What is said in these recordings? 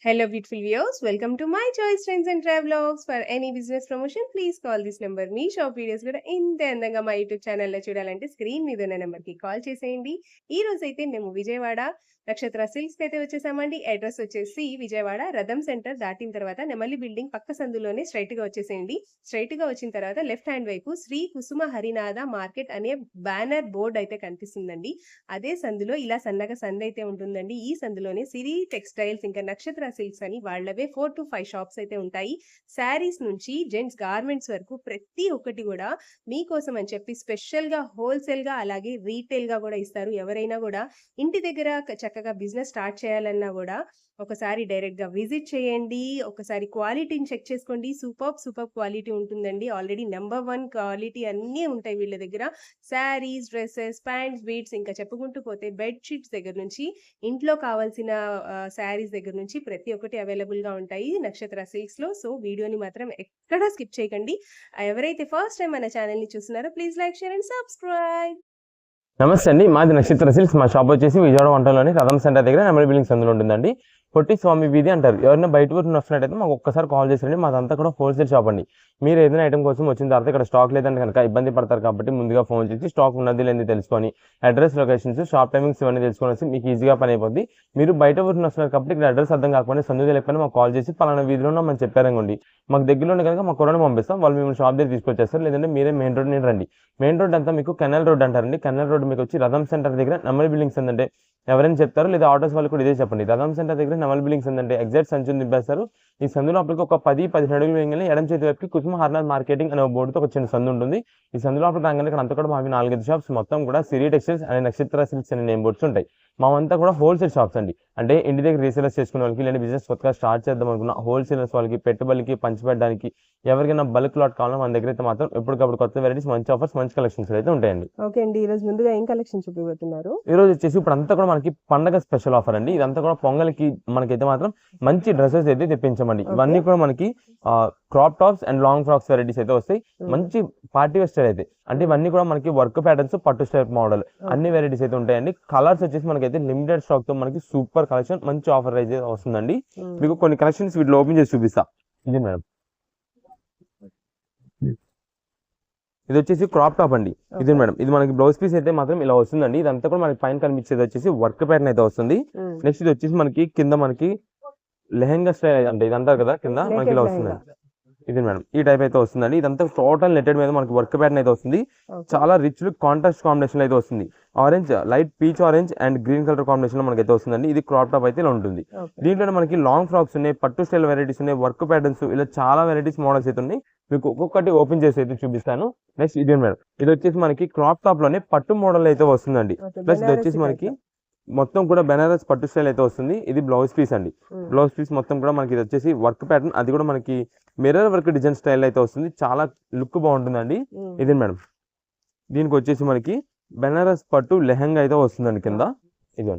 Hello, beautiful viewers. Welcome to my choice trends and travelogs. For any business promotion, please call this number. Me shop videos కూడా ఇంత అందంగా మా YouTube ఛానల్లో చూడాలంటే screen మీద ఉన్న నెంబర్కి కాల్ చేసేయండి. ఈ రోజు అయితే మేము విజయవాడ నక్షత్ర సిల్క్స్కి అయితే వచ్చేసామండి. అడ్రస్ వచ్చేసి విజయవాడ రథం సెంటర్ దాటిన తర్వాత నెమలి బిల్డింగ్ పక్క సందులోనే స్ట్రైట్గా వచ్చేసేయండి. స్ట్రైట్గా వచ్చిన తర్వాత లెఫ్ట్ హ్యాండ్ వైపు శ్రీ కుసుమ హరినాథ మార్కెట్ అనే బ్యానర్ బోర్డ్ అయితే కనిపిస్తుందండి. అదే సందులో ఇలా సన్నగా సందు అయితే ఉంటుందండి. ఈ సందులోనే సిరి టెక్స్టైల్స్ ఇంకా నక్షత్ర సిల్క్స్ అని వాళ్ళవే 4 to 5 షాప్స్ అయితే ఉంటాయి. శారీస్ నుంచి జెంట్స్ గార్మెంట్స్ వరకు ప్రతి ఒక్కటి కూడా మీకోసం అని చెప్పి స్పెషల్గా హోల్సేల్గా అలాగే రీటైల్గా కూడా ఇస్తారు. ఎవరైనా కూడా ఇంటి దగ్గర చక్కగా బిజినెస్ స్టార్ట్ చేయాలన్నా కూడా ఒకసారి డైరెక్ట్గా విజిట్ చేయండి. ఒకసారి క్వాలిటీని చెక్ చేసుకోండి. సూపర్ క్వాలిటీ ఉంటుందండి. ఆల్రెడీ నెంబర్ 1 క్వాలిటీ అన్నీ ఉంటాయి వీళ్ళ దగ్గర. శారీస్, డ్రెస్సెస్, ప్యాంట్స్, బీట్స్ ఇంకా చెప్పుకుంటూ పోతే బెడ్షీట్స్ దగ్గర నుంచి ఇంట్లో కావాల్సిన శారీస్ దగ్గర నుంచి ప్రతి ఒక్కటి అవైలబుల్గా ఉంటాయి నక్షత్ర సిల్క్స్లో. సో వీడియోని మాత్రం ఎక్కడా స్కిప్ చేయకండి. ఎవరైతే ఫస్ట్ టైం మన ఛానల్ని చూస్తున్నారో please like, share and subscribe. నమస్తే అండి, మాది నక్షత్ర సిల్క్స్. మా షాప్ వచ్చేసి విజయవాడ వంటలోని రథం సెంటర్ దగ్గర నెమలి బిల్డింగ్స్ అందులో ఉంటుందండి. పొట్టి స్వామి వీధి అంటారు. ఎవరైనా బయట ఊరు వస్తున్నట్టయితే మాకు ఒక్కసారి కాల్ చేసారండి. మాదంతా కూడా హోల్సేల్ షాప్ అండి. మీరు ఏదైనా ఐటమ్ కోసం వచ్చిన తర్వాత ఇక్కడ స్టాక్ లేదంటే కనుక ఇబ్బంది పడతారు కాబట్టి ముందుగా ఫోన్ చేసి స్టాక్ ఉన్నది లేని తెలుసుకొని అడ్రస్, లొకేషన్స్, షాప్ టైమింగ్స్ ఇవన్నీ తెలుసుకొని మీకు ఈజీగా పని అయిపోద్ది. మీరు బయట ఊరిని వస్తున్నారు కాబట్టి ఇక్కడ అడ్రస్ అర్థం కాకపోతే సందు తెలియకపోయినా మాకు కాల్ చేసి పలానా వీధిలో మనం చెప్పారండి మాకు దగ్గరలో కనుక మాకు కొరని పంపిస్తాం. వాళ్ళు మిమ్మల్ని షాప్ దగ్గర తీసుకొచ్చేస్తారు. లేదంటే మీరే మెయిన్ రోడ్ నేను రండి. మెయిన్ రోడ్ అంతా మీకు కెనాల్ రోడ్ అంటారండి. కెనాల్ రోడ్ మీకు వచ్చి రథం సెంటర్ దగ్గర నెమలి బిల్డింగ్స్ ఏంటంటే ఎవరైనా చెప్తారు, లేదా ఆటోస్ వాళ్ళు కూడా ఇదే చెప్పండి. రథం సెంటర్ దగ్గర నెమలి బిల్డింగ్స్ ఏంటంటే ఎగ్జాక్ట్ సంచుని నింపేస్తారు. ఈ సందులో అప్పటికి ఒక 10-15 అడుగులు వేయగానే ఎడం చేతి వైపుకి కుసుమ హరినాథ్ మార్కెటింగ్ అనే బోర్డుతో ఒక చిన్న సందు ఉంటుంది. ఈ సందులో అప్పుడు రాగానే ఇక్కడ అంతా కూడా మావి 4-5 షాప్స్ మొత్తం కూడా సిరి టెక్స్టైల్స్ అనే నక్షత్ర సిల్క్స్ అనే నేమ్ బోర్డ్స్ ఉంటాయి. మావంతా కూడా హోల్సేల్ షాప్స్ అండి. అంటే ఇంటి దగ్గర రీసేలర్స్ చేసుకునే వాళ్ళకి, లేదా బిజినెస్ కొత్తగా స్టార్ట్ చేద్దాం అనుకున్న హోల్సేలర్స్ వాళ్ళకి, పెట్టుబడికి పంచిపెట్టడానికి ఎవరికైనా బల్క్ లాట్ కావాలో మన దగ్గర అయితే మాత్రం ఎప్పటికప్పుడు కొత్త వెరైటీస్, మంచి ఆఫర్స్, మంచి కలెక్షన్స్ అయితే ఉంటాయండి. ఓకే అండి, ఈ రోజు ముందుగా ఏం కలెక్షన్ చూపిస్తున్నారు? ఈ రోజు వచ్చేసి ఇప్పుడు అంతా కూడా మనకి పండగ స్పెషల్ ఆఫర్ అండి. ఇదంతా కూడా పొంగల్కి మనకైతే మాత్రం మంచి డ్రెస్సెస్ అయితే తెప్పించామండి. ఇవన్నీ కూడా మనకి crop tops and long frocks varieties అయితే వస్తాయి. మంచి పార్టీ వేర్ స్టైల్ అయితే, అంటే ఇవన్నీ కూడా మనకి వర్క్ ప్యాటర్న్స్, పట్టు స్టైల్ మోడల్ అన్ని వెరైటీస్ అయితే ఉంటాయండి. కలర్స్ వచ్చేసి మనకైతే లిమిటెడ్ స్టాక్ తో మనకి సూపర్ కలెక్షన్, మంచి ఆఫర్ అయితే వస్తుందండి. మీకు కొన్ని కలెక్షన్స్ వీటిలో ఓపెన్ చేసి చూపిస్తా. ఇది మేడం, ఇది వచ్చేసి క్రాప్ టాప్ అండి. ఇది మేడం, ఇది మనకి బ్లౌజ్ పీస్ అయితే మాత్రం ఇలా వస్తుందండి. ఇదంతా కూడా మనకి పైన కనిపించేది వచ్చేసి వర్క్ ప్యాటర్న్ అయితే వస్తుంది. నెక్స్ట్ ఇది వచ్చేసి మనకి కింద మనకి లెహెంగా స్టైల్ అంటే ఇది అంటారు కదా, కింద మనకి ఇలా వస్తుంది. ఇది మేడం, ఈ టైప్ అయితే వస్తుందండి. ఇదంతా టోటల్ నెట్టెడ్ మీద మనకి వర్క్ ప్యాటర్న్ అయితే వస్తుంది. చాలా రిచ్ లుక్ కాంట్రాస్ట్ కాంబినేషన్ అయితే వస్తుంది. Orange, light peach orange and green colour combination లో మనకి అయితే వస్తుందండి. ఇది క్రాప్ టాప్ అయితే ఇలా ఉంటుంది. దీంట్లో మనకి లాంగ్ ఫ్రాక్స్ ఉన్నాయి, పట్టు స్టైల్ వెరైటీస్ ఉన్నాయి, వర్క్ ప్యాటర్న్స్, ఇలా చాలా వెరైటీస్ మోడల్స్ అయితే ఉన్నాయి. మీకు ఒక్కొక్కటి ఓపెన్ చేసి అయితే చూపిస్తాను. నెక్స్ట్ ఇది మేడం, ఇది వచ్చేసి మనకి క్రాప్ టాప్ లోనే పట్టు మోడల్ అయితే వస్తుందండి. ప్లస్ ఇది వచ్చేసి మనకి మొత్తం కూడా బెనారస్ పట్టు స్టైల్ అయితే వస్తుంది. ఇది బ్లౌజ్ పీస్ అండి. బ్లౌజ్ పీస్ మొత్తం కూడా మనకి ఇది వచ్చేసి వర్క్ ప్యాటర్న్, అది కూడా మనకి మిర్రర్ వర్క్ డిజైన్ స్టైల్ అయితే వస్తుంది. చాలా లుక్ బాగుంటుందండి. ఇది మేడం, దీనికి వచ్చేసి మనకి బెనారస్ పట్టు లెహంగా అయితే వస్తుందండి కింద. ఇది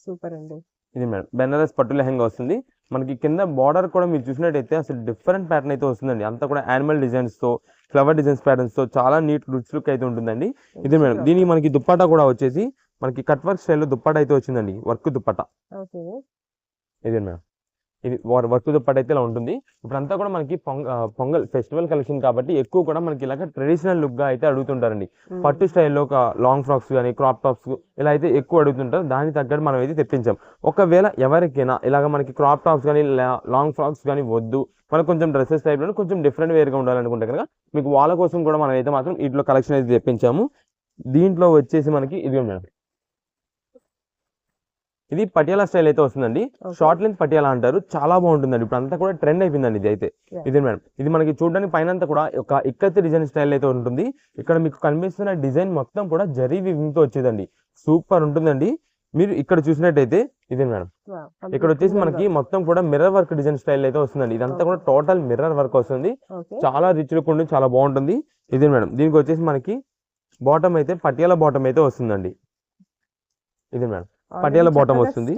సూపర్ అండి. ఇది మేడం, బెనారస్ పట్టు లెహంగా వస్తుంది. మనకి కింద బార్డర్ కూడా మీరు చూసినట్టయితే అసలు డిఫరెంట్ ప్యాటర్న్ అయితే వస్తుందండి. అంతా కూడా యానిమల్ డిజైన్స్ తో, ఫ్లవర్ డిజైన్స్ ప్యాటర్న్స్ తో చాలా నీట్ రిచ్ లుక్ అయితే ఉంటుందండి. ఇది మేడం, దీనికి మనకి దుప్పటా కూడా వచ్చేసి మనకి కట్ వర్క్ స్టైల్లో దుప్పటా అయితే వచ్చిందండి. వర్క్ దుప్పటా. ఇది మేడం, ఇది వర్క్ దుప్పటా అయితే ఇలా ఉంటుంది. ఇప్పుడంతా కూడా మనకి పొంగల్ ఫెస్టివల్ కలెక్షన్ కాబట్టి ఎక్కువ కూడా మనకి ఇలాగ ట్రెడిషనల్ లుక్ గా అయితే అడుగుతుంటారండి. పట్టు స్టైల్లో లాంగ్ ఫ్రాక్స్ కానీ, క్రాప్ టాప్స్ ఇలా అయితే ఎక్కువ అడుగుతుంటారు. దానికి తగ్గట్టు మనం అయితే తెప్పించాం. ఒకవేళ ఎవరికైనా ఇలాగ మనకి క్రాప్ టాప్స్ కానీ, లాంగ్ ఫ్రాక్స్ కానీ వద్దు, మనకు కొంచెం డ్రెస్సెస్ టైప్లో కొంచెం డిఫరెంట్ వేర్గా ఉండాలనుకుంటే కనుక మీకు వాళ్ళ కోసం కూడా మనం అయితే మాత్రం వీటిలో కలెక్షన్ అయితే తెప్పించాము. దీంట్లో వచ్చేసి మనకి ఇది మేడం, ఇది పటియాలా స్టైల్ అయితే వస్తుందండి. షార్ట్ లెంత్ పటియాలా అంటారు. చాలా బాగుంటుందండి. ఇప్పుడు అంతా కూడా ట్రెండ్ అయిపోయిందండి ఇది అయితే. ఇది మేడం, ఇది మనకి చూడడానికి పైన అంతా కూడా ఒక ఇక్కత్తి డిజైన్ స్టైల్ అయితే ఉంటుంది. ఇక్కడ మీకు కనిపిస్తున్న డిజైన్ మొత్తం కూడా జరీ వీవింగ్ తో వచ్చేదండి. సూపర్ ఉంటుందండి. మీరు ఇక్కడ చూసినట్టయితే ఇది మేడం, ఇక్కడ వచ్చేసి మనకి మొత్తం కూడా మిర్రర్ వర్క్ డిజైన్ స్టైల్ అయితే వస్తుందండి. ఇదంతా కూడా టోటల్ మిర్రర్ వర్క్ వస్తుంది. చాలా రిచ్ లుక్ ఉంటుంది, చాలా బాగుంటుంది. ఇది మేడం, దీనికి వచ్చేసి మనకి బాటమ్ అయితే పటియాలా బాటమ్ అయితే వస్తుందండి. ఇది మేడం, పటియాలా బాటమ్ వస్తుంది.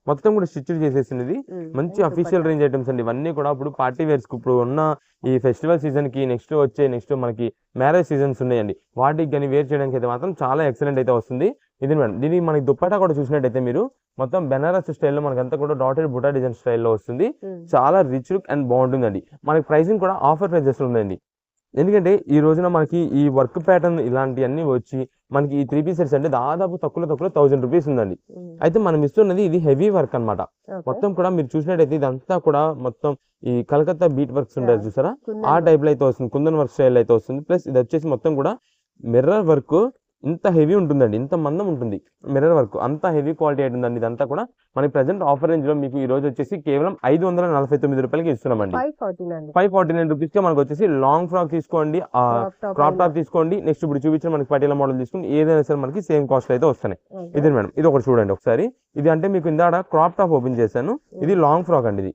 మొత్తం కూడా స్టిచ్డ్ చేసేసింది. మంచి అఫీషియల్ రేంజ్ ఐటమ్స్ అండి ఇవన్నీ కూడా. ఇప్పుడు పార్టీ వేర్స్ ఇప్పుడు ఉన్న ఈ ఫెస్టివల్ సీజన్ కి నెక్స్ట్ మనకి మ్యారేజ్ సీజన్స్ ఉన్నాయండి. వాటికి కానీ వేర్ చేయడానికి అయితే మాత్రం చాలా ఎక్సలెంట్ అయితే వస్తుంది. ఇది మేడం దీనికి మనకి దుప్పటా కూడా చూసినట్టయితే మీరు మొత్తం బెనారస్ స్టైల్లో మనకంతా కూడా డాటెడ్ బుటా డిజైన్ స్టైల్లో వస్తుంది. చాలా రిచ్ లుక్ అండ్ బాగుంటుందండి. మనకి ప్రైసింగ్ కూడా ఆఫర్ ప్రైజెస్ ఉందండి. ఎందుకంటే ఈ రోజున మనకి ఈ వర్క్ ప్యాటర్న్ ఇలాంటివన్నీ వచ్చి మనకి ఈ 3 పీస్ సెట్స్ అంటే దాదాపు తక్కువ 1000 రూపీస్ ఉందండి. అయితే మనం ఇస్తున్నది ఇది హెవీ వర్క్ అనమాట. మొత్తం కూడా మీరు చూసినట్టయితే ఇదంతా కూడా మొత్తం ఈ కలకత్తా బీట్ వర్క్స్ ఉంటాయి చూసారా, ఆ టైప్ లో అయితే వస్తుంది. కుందన్ వర్క్ స్టైల్ అయితే వస్తుంది. ప్లస్ ఇది వచ్చేసి మొత్తం కూడా మిర్రర్ వర్క్. ఇంత హెవీ ఉంటుందండి, ఇంత మందం ఉంటుంది మిర్రర్ వర్క్, అంత హెవీ క్వాలిటీ ఉంటుందండి. ఇదంతా కూడా మనకి ప్రెసెంట్ ఆఫర్ రేంజ్ లో మీకు ఈ రోజు వచ్చేసి కేవలం 549 రూపాయలకి ఇస్తున్నామండి. 549 రూపీస్ కి మనకు వచ్చేసి లాంగ్ ఫ్రాక్ తీసుకోండి, క్రాప్ టాప్ తీసుకోండి, నెక్స్ట్ ఇప్పుడు చూపించిన మనకి పటేలా మోడల్ తీసుకోండి, ఏదైనా సరే మనకి సేమ్ కాస్ట్ అయితే వస్తున్నాయి. ఇది మేడం, ఇది ఒకటి చూడండి ఒకసారి. ఇది అంటే మీకు ఇందాక క్రాప్ టాప్ ఓపెన్ చేశాను, ఇది లాంగ్ ఫ్రాక్ అండి. ఇది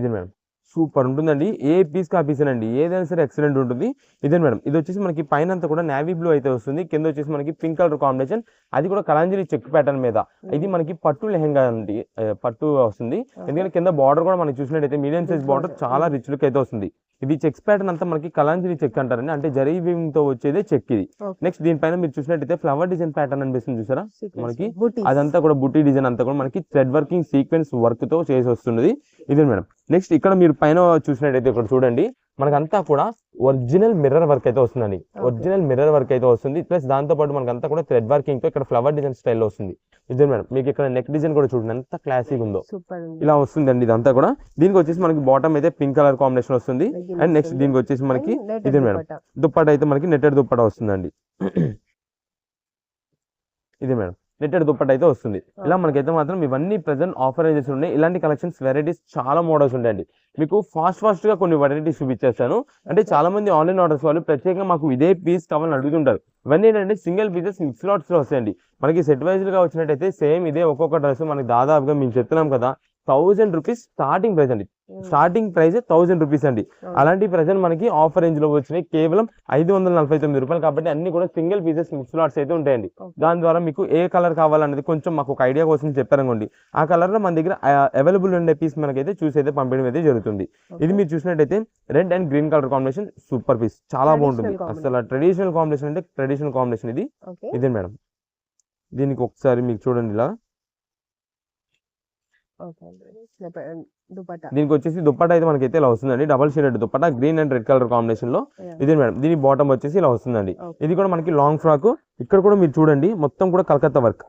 ఇది మేడం సూపర్ ఉంటుందండి. ఏ పీస్ కా పీస్ అండి, ఏదైనా సరే ఎక్సలెంట్ ఉంటుంది. ఇదే మేడం, ఇది వచ్చేసి మనకి పైన అంతా కూడా నేవీ బ్లూ అయితే వస్తుంది, కింద వచ్చేసి మనకి పింక్ కలర్ కాంబినేషన్, అది కూడా కలాంజలి చెక్ ప్యాటర్న్ మీద. ఇది మనకి పట్టు లెహంగా అండి, పట్టు వస్తుంది. ఎందుకంటే కింద బార్డర్ కూడా మనకి చూసినట్టయితే మీడియం సైజ్ బార్డర్, చాలా రిచ్ లుక్ అయితే వస్తుంది. ఇది చెక్స్ ప్యాటర్న్ అంతా మనకి కలాంజలి చెక్ అంటారండి, అంటే జరీ వీవింగ్ తో వచ్చేదే చెక్ ఇది. నెక్స్ట్ దీనిపైన మీరు చూసినట్టయితే ఫ్లవర్ డిజైన్ ప్యాటర్న్ అనిపిస్తుంది చూసారా, మనకి అదంతా కూడా బుట్టి డిజైన్ అంతా కూడా మనకి థ్రెడ్ వర్కింగ్ సీక్వెన్స్ వర్క్ తో చేసి వస్తున్నది. ఇది మేడం. నెక్స్ట్ ఇక్కడ మీరు పైన చూసినట్టయితే ఇక్కడ చూడండి, మనకంతా కూడా ఒరిజినల్ మిర్రర్ వర్క్ అయితే వస్తుందండి. ఒరిజినల్ మిర్రర్ వర్క్ అయితే వస్తుంది. ప్లస్ దాంతో పాటు మనకంతా కూడా థ్రెడ్ వర్కింగ్ తో ఇక్కడ ఫ్లవర్ డిజైన్ స్టైల్లో వస్తుంది. ఇది మేడం, మీకు ఇక్కడ నెక్ డిజైన్ కూడా చూడండి ఎంత క్లాసిక్ ఉందో, ఇలా వస్తుందండి ఇదంతా కూడా. దీనికి వచ్చేసి మనకి బాటమ్ అయితే పింక్ కలర్ కాంబినేషన్ వస్తుంది. అండ్ నెక్స్ట్ దీనికి వచ్చేసి మనకి ఇది మేడం దుప్పట అయితే మనకి నెట్టెడ్ దుప్పట వస్తుందండి. ఇది మేడం నెట్టెడ్ దుప్పట అయితే వస్తుంది. ఇలా మనకైతే మాత్రం ఇవన్నీ ప్రెసెంట్ ఆఫర్ రేంజెస్ ఉన్నాయి. ఇలాంటి కలెక్షన్స్ వెరైటీస్ చాలా మోడల్స్ ఉంటాయండి. మీకు ఫాస్ట్ గా కొన్ని వెరైటీస్ చూపించేస్తాను. అంటే చాలా మంది ఆన్లైన్ ఆర్డర్స్ వాళ్ళు ప్రత్యేకంగా మాకు ఇదే పీస్ కావాలని అడుగుతుంటారు. ఇవన్నీ ఏంటంటే సింగిల్ పీసెస్ మిక్స్ లాట్స్ లో వస్తాయండి. మనకి సెట్ వైజ్ గా వచ్చినట్టయితే సేమ్ ఇదే ఒక్కొక్క డ్రెస్ మనకి దాదాపుగా మేము చెప్తున్నాం కదా 1000 రూపీస్ స్టార్టింగ్ ప్రైస్ అండి. స్టార్టింగ్ ప్రైస్ 1000 రూపీస్ అండి. అలాంటి ప్రెసెంట్ మనకి ఆఫర్ రేంజ్ లో వచ్చినాయి కేవలం 549 రూపాయలు. కాబట్టి అన్ని కూడా సింగిల్ పీసెస్ మిక్స్ లాట్స్ అయితే ఉంటాయండి. దాని ద్వారా మీకు ఏ కలర్ కావాలనేది కొంచెం మాకు ఒక ఐడియా కోసం చెప్పారనుకోండి, ఆ కలర్ లో మన దగ్గర అవైలబుల్ ఉండే పీస్ మనకైతే చూసి అయితే పంపించడం అయితే జరుగుతుంది. ఇది మీరు చూసినట్టయితే red and green colour combination super piece, చాలా బాగుంటుంది. అసలు ట్రెడిషనల్ కాంబినేషన్ అంటే ట్రెడిషనల్ కాంబినేషన్ ఇది. ఇదే మేడం, దీనికి ఒకసారి మీకు చూడండి ఇలా. దీనికి వచ్చేసి దుప్పటా అయితే మనకైతే ఇలా వస్తుందండి, double shaded dupatta, green and red colour combination లో. ఇది మేడం, దీని బాటమ్ వచ్చేసి ఇలా వస్తుందండి. ఇది కూడా మనకి లాంగ్ ఫ్రాక్. ఇక్కడ కూడా మీరు చూడండి మొత్తం కూడా కలకత్తా వర్క్.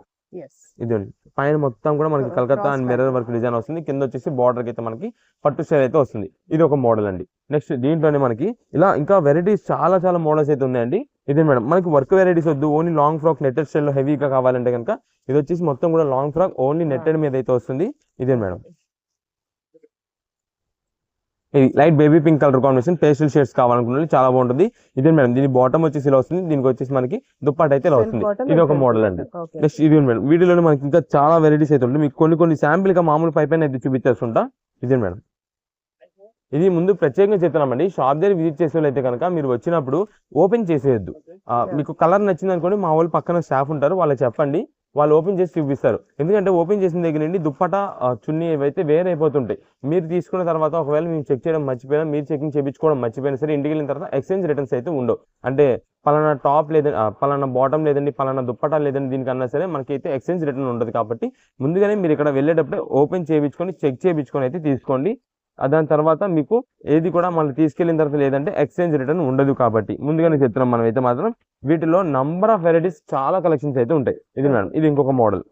ఇది పైన మొత్తం కూడా మనకి Calcutta and mirror work design వస్తుంది. కింద వచ్చేసి బార్డర్ అయితే మనకి పట్టు స్టైల్ అయితే వస్తుంది. ఇది ఒక మోడల్ అండి. నెక్స్ట్ దీంట్లోనే మనకి ఇలా ఇంకా వెరైటీస్ చాలా మోడల్స్ అయితే ఉన్నాయండి. ఇదే మేడం, మనకి వర్క్ వెరైటీస్ వద్దు, only long frock netted style లో హెవీగా కావాలంటే కనుక ఇది వచ్చేసి మొత్తం కూడా లాంగ్ ఫ్రాక్ ఓన్లీ నెట్టెడ్ మీద అయితే వస్తుంది. ఇదే మేడం, ఇది light baby pink colour combination, pastel shades కావాలనుకున్నది చాలా బాగుంటుంది. ఇదే మేడం, దీని బాటమ్ వచ్చేసి ఇలా వస్తుంది. దీనికి వచ్చేసి మనకి దుప్పట అయితే ఇలా వస్తుంది. ఇది ఒక మోడల్ అండి. నెక్స్ట్ ఇది మేడం, వీడియోలో మనకి ఇంకా చాలా వెరైటీస్ అయితే ఉంటాయి. మీకు కొన్ని శాంపిల్ గా మామూలు పైన అయితే చూపించేస్తుంటా. ఇదే మేడం, ఇది ముందు ప్రత్యేకంగా చెప్తున్నామండి, షాప్ దగ్గర విజిట్ చేసే వాళ్ళు అయితే కనుక మీరు వచ్చినప్పుడు ఓపెన్ చేసేయద్దు. మీకు కలర్ నచ్చింది అనుకోండి, మా వాళ్ళు పక్కన స్టాఫ్ ఉంటారు, వాళ్ళకి చెప్పండి, వాళ్ళు ఓపెన్ చేసి చూపిస్తారు. ఎందుకంటే ఓపెన్ చేసిన దగ్గర నుండి దుప్పట చున్నీ ఏవైతే వేరే అయిపోతుంటాయి. మీరు తీసుకున్న తర్వాత ఒకవేళ మేము చెక్ చేయడం మర్చిపోయినా, మీరు చెకింగ్ చేయించుకోవడం మర్చిపోయినా సరే, ఇంటికి వెళ్ళిన తర్వాత ఎక్స్చేంజ్ రిటర్న్స్ అయితే ఉండవు. అంటే పలానా టాప్ లేదండి, పలానా బాటమ్ లేదండి, పలానా దుప్పట లేదండి, దీనికన్నా సరే మనకైతే ఎక్స్చేంజ్ రిటర్న్ ఉండదు. కాబట్టి ముందుగానే మీరు ఇక్కడ వెళ్ళేటప్పుడే ఓపెన్ చేయించుకొని చెక్ చేయించుకొని అయితే తీసుకోండి. దాని తర్వాత మీకు ఏది కూడా మళ్ళీ తీసుకెళ్ళిన తర్వాత లేదంటే ఎక్స్చేంజ్ రిటర్న్ ఉండదు. కాబట్టి ముందుగానే చెప్తున్నాం మనం అయితే మాత్రం. వీటిలో నంబర్ ఆఫ్ వెరైటీస్ చాలా కలెక్షన్స్ అయితే ఉంటాయి. ఇది మేడం, ఇది ఇంకొక మోడల్.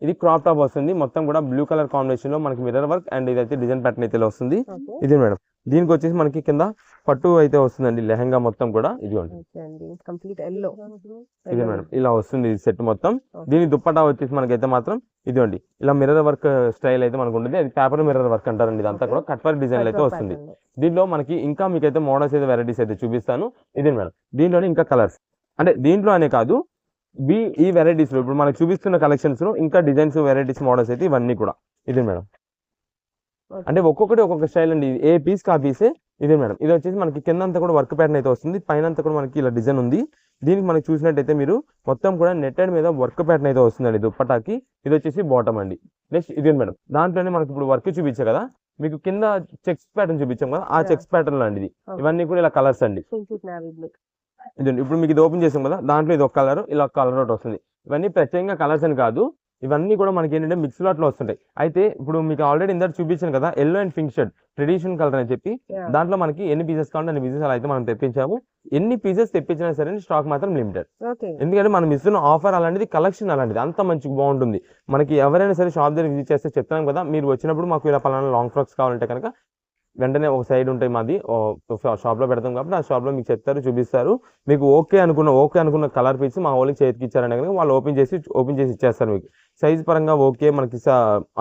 ఇది క్రాప్ టాప్ వస్తుంది. మొత్తం కూడా బ్లూ కలర్ కాంబినేషన్ లో మనకి మిర్రర్ వర్క్ అండ్ ఇదైతే డిజైన్ ప్యాటర్న్ అయితే వస్తుంది. ఇది మేడం, దీనికి వచ్చేసి మనకి కింద పట్టు అయితే వస్తుందండి, లెహంగా మొత్తం కూడా. ఇదిగోండి, ఇది మేడం ఇలా వస్తుంది సెట్ మొత్తం. దీని దుప్పటా వచ్చేసి మనకైతే మాత్రం ఇదిగోండి ఇలా మిర్రర్ వర్క్ స్టైల్ అయితే మనకు ఉంటుంది. అది పేపర్ మిర్రర్ వర్క్ అంటారండి. ఇదంతా కూడా కట్ వర్క్ డిజైన్ అయితే వస్తుంది. దీంట్లో మనకి ఇంకా మీకైతే మోడల్స్ అయితే వెరైటీస్ అయితే చూపిస్తాను. ఇదే మేడం, దీంట్లోనే ఇంకా కలర్స్, అంటే దీంట్లో అనే కాదు ఈ వెరైటీస్ లో ఇప్పుడు మనకు చూపిస్తున్న కలెక్షన్స్ లో ఇంకా డిజైన్స్ వెరైటీస్ మోడల్స్ అయితే ఇవన్నీ కూడా. ఇదే మేడం, అంటే ఒక్కొక్కటి ఒక్కొక్క స్టైల్ అండి, ఏ పీస్ కా పీసే. ఇదే మేడం, ఇది వచ్చేసి మనకి కింద అంతా కూడా వర్క్ ప్యాటర్న్ అయితే వస్తుంది, పైన అంతా కూడా మనకి ఇలా డిజైన్ ఉంది. దీనికి మనకి చూసినట్టయితే మీరు మొత్తం కూడా నెట్టెడ్ మీద వర్క్ ప్యాటర్న్ అయితే వస్తుందండి దుప్పటాకి. ఇది వచ్చేసి బాటమ్ అండి. నెక్స్ట్ ఇదే మేడం, దాంట్లోనే మనకి ఇప్పుడు వర్క్ చూపించా కదా, మీకు కింద చెక్స్ ప్యాటర్న్ చూపించాం కదా, ఆ చెక్స్ ప్యాటర్న్ లాంటిది. ఇవన్నీ కూడా ఇలా కలర్స్ అండి. ఇదండి ఇప్పుడు మీకు ఇది ఓపెన్ చేసాం కదా, దాంట్లో ఇది ఒక కలర్, ఇలా ఒక కలర్ ఒకటి వస్తుంది. ఇవన్నీ ప్రత్యేకంగా కలర్స్ అని కాదు, ఇవన్నీ కూడా మనకి ఏంటంటే మిక్స్ లాట్లో వస్తుంటాయి. అయితే ఇప్పుడు మీకు ఆల్రెడీ ఇందాక చూపించాను కదా, yellow and pink shirt traditional colour అని చెప్పి, దాంట్లో మనకి ఎన్ని పీసెస్ కావాలంటే అన్ని పీసెస్ అలా అయితే మనం తెప్పించాము. ఎన్ని పీసెస్ తెప్పించినా సరే స్టాక్ మాత్రం లిమిటెడ్. ఎందుకంటే మనం ఇస్తున్న ఆఫర్ అలాంటిది, కలెక్షన్ అలాంటిది, అంత మంచిగా బాగుంటుంది. మనకి ఎవరైనా సరే షాప్ దగ్గర విజిట్ చేస్తే చెప్తాం కదా, మీరు వచ్చినప్పుడు మాకు ఇలా పలానా లాంగ్ ఫ్రాక్స్ కావాలంటే కనుక వెంటనే ఒక సైడ్ ఉంటాయి మాది షాప్లో పెడతాం కాబట్టి ఆ షాప్లో మీకు చెప్తారు, చూపిస్తారు. మీకు ఓకే అనుకున్న కలర్ పీస్ మా వాళ్ళకి చేతికి ఇచ్చారంటే కనుక వాళ్ళు ఓపెన్ చేసి ఇచ్చేస్తారు. మీకు సైజ్ పరంగా ఓకే, మనకి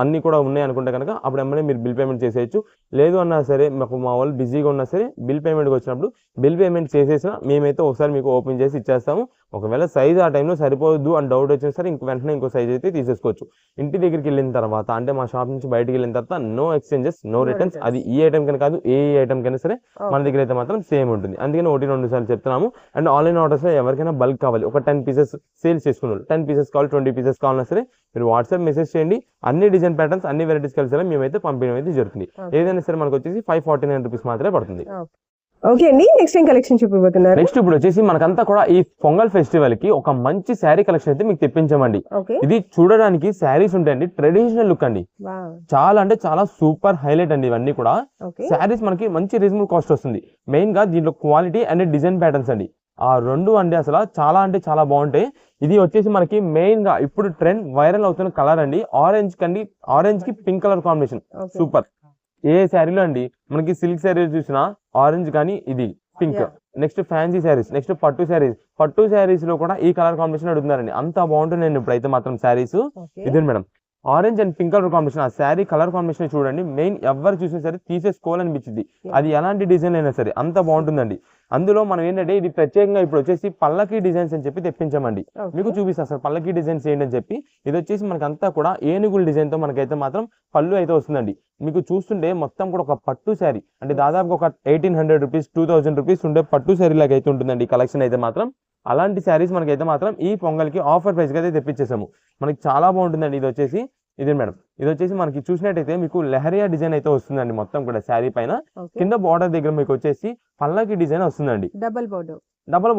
అన్ని కూడా ఉన్నాయి అనుకుంటే కనుక అప్పుడు ఎమ్మనే మీరు బిల్ పేమెంట్ చేసేయచ్చు. లేదు అన్నా సరే మాకు మా వాళ్ళు బిజీగా ఉన్నా సరే బిల్ పేమెంట్కి వచ్చినప్పుడు బిల్ పేమెంట్ చేసేసినా మేమైతే ఒకసారి మీకు ఓపెన్ చేసి ఇచ్చేస్తాము. ఒకవేళ సైజ్ ఆ టైంలో సరిపోదు అని డౌట్ వచ్చినా సరే వెంటనే ఇంకో సైజ్ అయితే తీసేసుకోవచ్చు. ఇంటి దగ్గరికి వెళ్ళిన తర్వాత, అంటే మా షాప్ నుంచి బయటికి వెళ్ళిన తర్వాత నో ఎక్స్చేంజెస్, నో రిటర్న్స్. అది ఈ ఐటమ్ కన్నా కాదు, ఏ ఐటమ్ కైనా సరే మన దగ్గర అయితే మాత్రం సేమ్ ఉంటుంది. అందుకని 1-2 సార్లు చెప్తున్నాము. అండ్ ఆన్లైన్ ఆర్డర్స్లో ఎవరికైనా బల్క్ కావాలి, ఒక 10 పీసెస్ సేల్స్ చేసుకున్నారు, 10 పీసెస్ కావాలి, 20 పీసెస్ కావాలన్నా సరే మీరు వాట్సాప్ మెసేజ్ చేయండి. అన్ని డిజైన్ ప్యాటర్న్స్, అన్ని వెరైటీస్ కలిసి మేమైతే పంపించడం అయితే జరుగుతుంది. ఏదైనా సరే మనకు వచ్చేసి 549 రూపీస్ మాత్రమే పడుతుంది. ఓకే అండి, నెక్స్ట్ ఏం కలెక్షన్ చూపిపోతున్నారు? నెక్స్ట్ ఇప్పుడు వచ్చేసి మనకంతా కూడా ఈ పొంగల్ ఫెస్టివల్ కి ఒక మంచి శారీ కలెక్షన్ అయితే మీకు తెప్పించామండి. ఇది చూడడానికి శారీస్ ఉంటాయండి, ట్రెడిషనల్ లుక్ అండి, చాలా అంటే చాలా సూపర్ హైలైట్ అండి. ఇవన్నీ కూడా శారీస్ మనకి మంచి రీజనబుల్ కాస్ట్ వస్తుంది. మెయిన్ గా దీంట్లో క్వాలిటీ అండ్ డిజైన్ ప్యాటర్న్స్ అండి, ఆ రెండు అండి అసలు చాలా అంటే చాలా బాగుంటాయి. ఇది వచ్చేసి మనకి మెయిన్ గా ఇప్పుడు ట్రెండ్ వైరల్ అవుతున్న కలర్ అండి, ఆరెంజ్ కి పింక్ కలర్ కాంబినేషన్ సూపర్. ఏ శారీలో అండి మనకి సిల్క్ శారీస్ చూసినా ఆరెంజ్ కానీ ఇది pink. Next fancy saris, next పట్టు శారీస్ లో కూడా ఈ కలర్ కాంబినేషన్ అడుగుతున్నారండి. అంత బాగుంటుందండి ఇప్పుడైతే మాత్రం శారీస్. ఇదే madam orange and pink colour combination, ఆ శారీ కలర్ కాంబినేషన్ చూడండి, మెయిన్ ఎవరు చూసినా సరే తీసేసుకోవాలనిపించింది. అది ఎలాంటి డిజైన్ అయినా సరే అంత బాగుంటుందండి. అందులో మనం ఏంటంటే ఇది ప్రత్యేకంగా ఇప్పుడు వచ్చేసి పల్లకి డిజైన్స్ అని చెప్పి తెప్పించామండి. మీకు చూపిస్తాను సార్ పల్లకి డిజైన్స్ ఏంటని చెప్పి. ఇది వచ్చేసి మనకంతా కూడా ఏనుగుల డిజైన్ తో మనకైతే మాత్రం పళ్ళు అయితే వస్తుందండి. మీకు చూస్తుంటే మొత్తం కూడా ఒక పట్టు శారీ, అంటే దాదాపు ఒక 1800 రూపీస్ 2000 రూపీస్ ఉండే పట్టు శారీ లాగా అయితే ఉంటుందండి కలెక్షన్ అయితే మాత్రం. అలాంటి శారీస్ మనకైతే మాత్రం ఈ పొంగల్కి ఆఫర్ ప్రైస్కి అయితే తెప్పించేసాము. మనకి చాలా బాగుంటుందండి. ఇది మేడం, ఇది వచ్చేసి మనకి చూసినట్టయితే మీకు లెహరియా డిజైన్ అయితే వస్తుందండి. మొత్తం కూడా శారీ పైన కింద బార్డర్ దగ్గర మీకు వచ్చేసి పల్లకి డిజైన్ వస్తుందండి, డబల్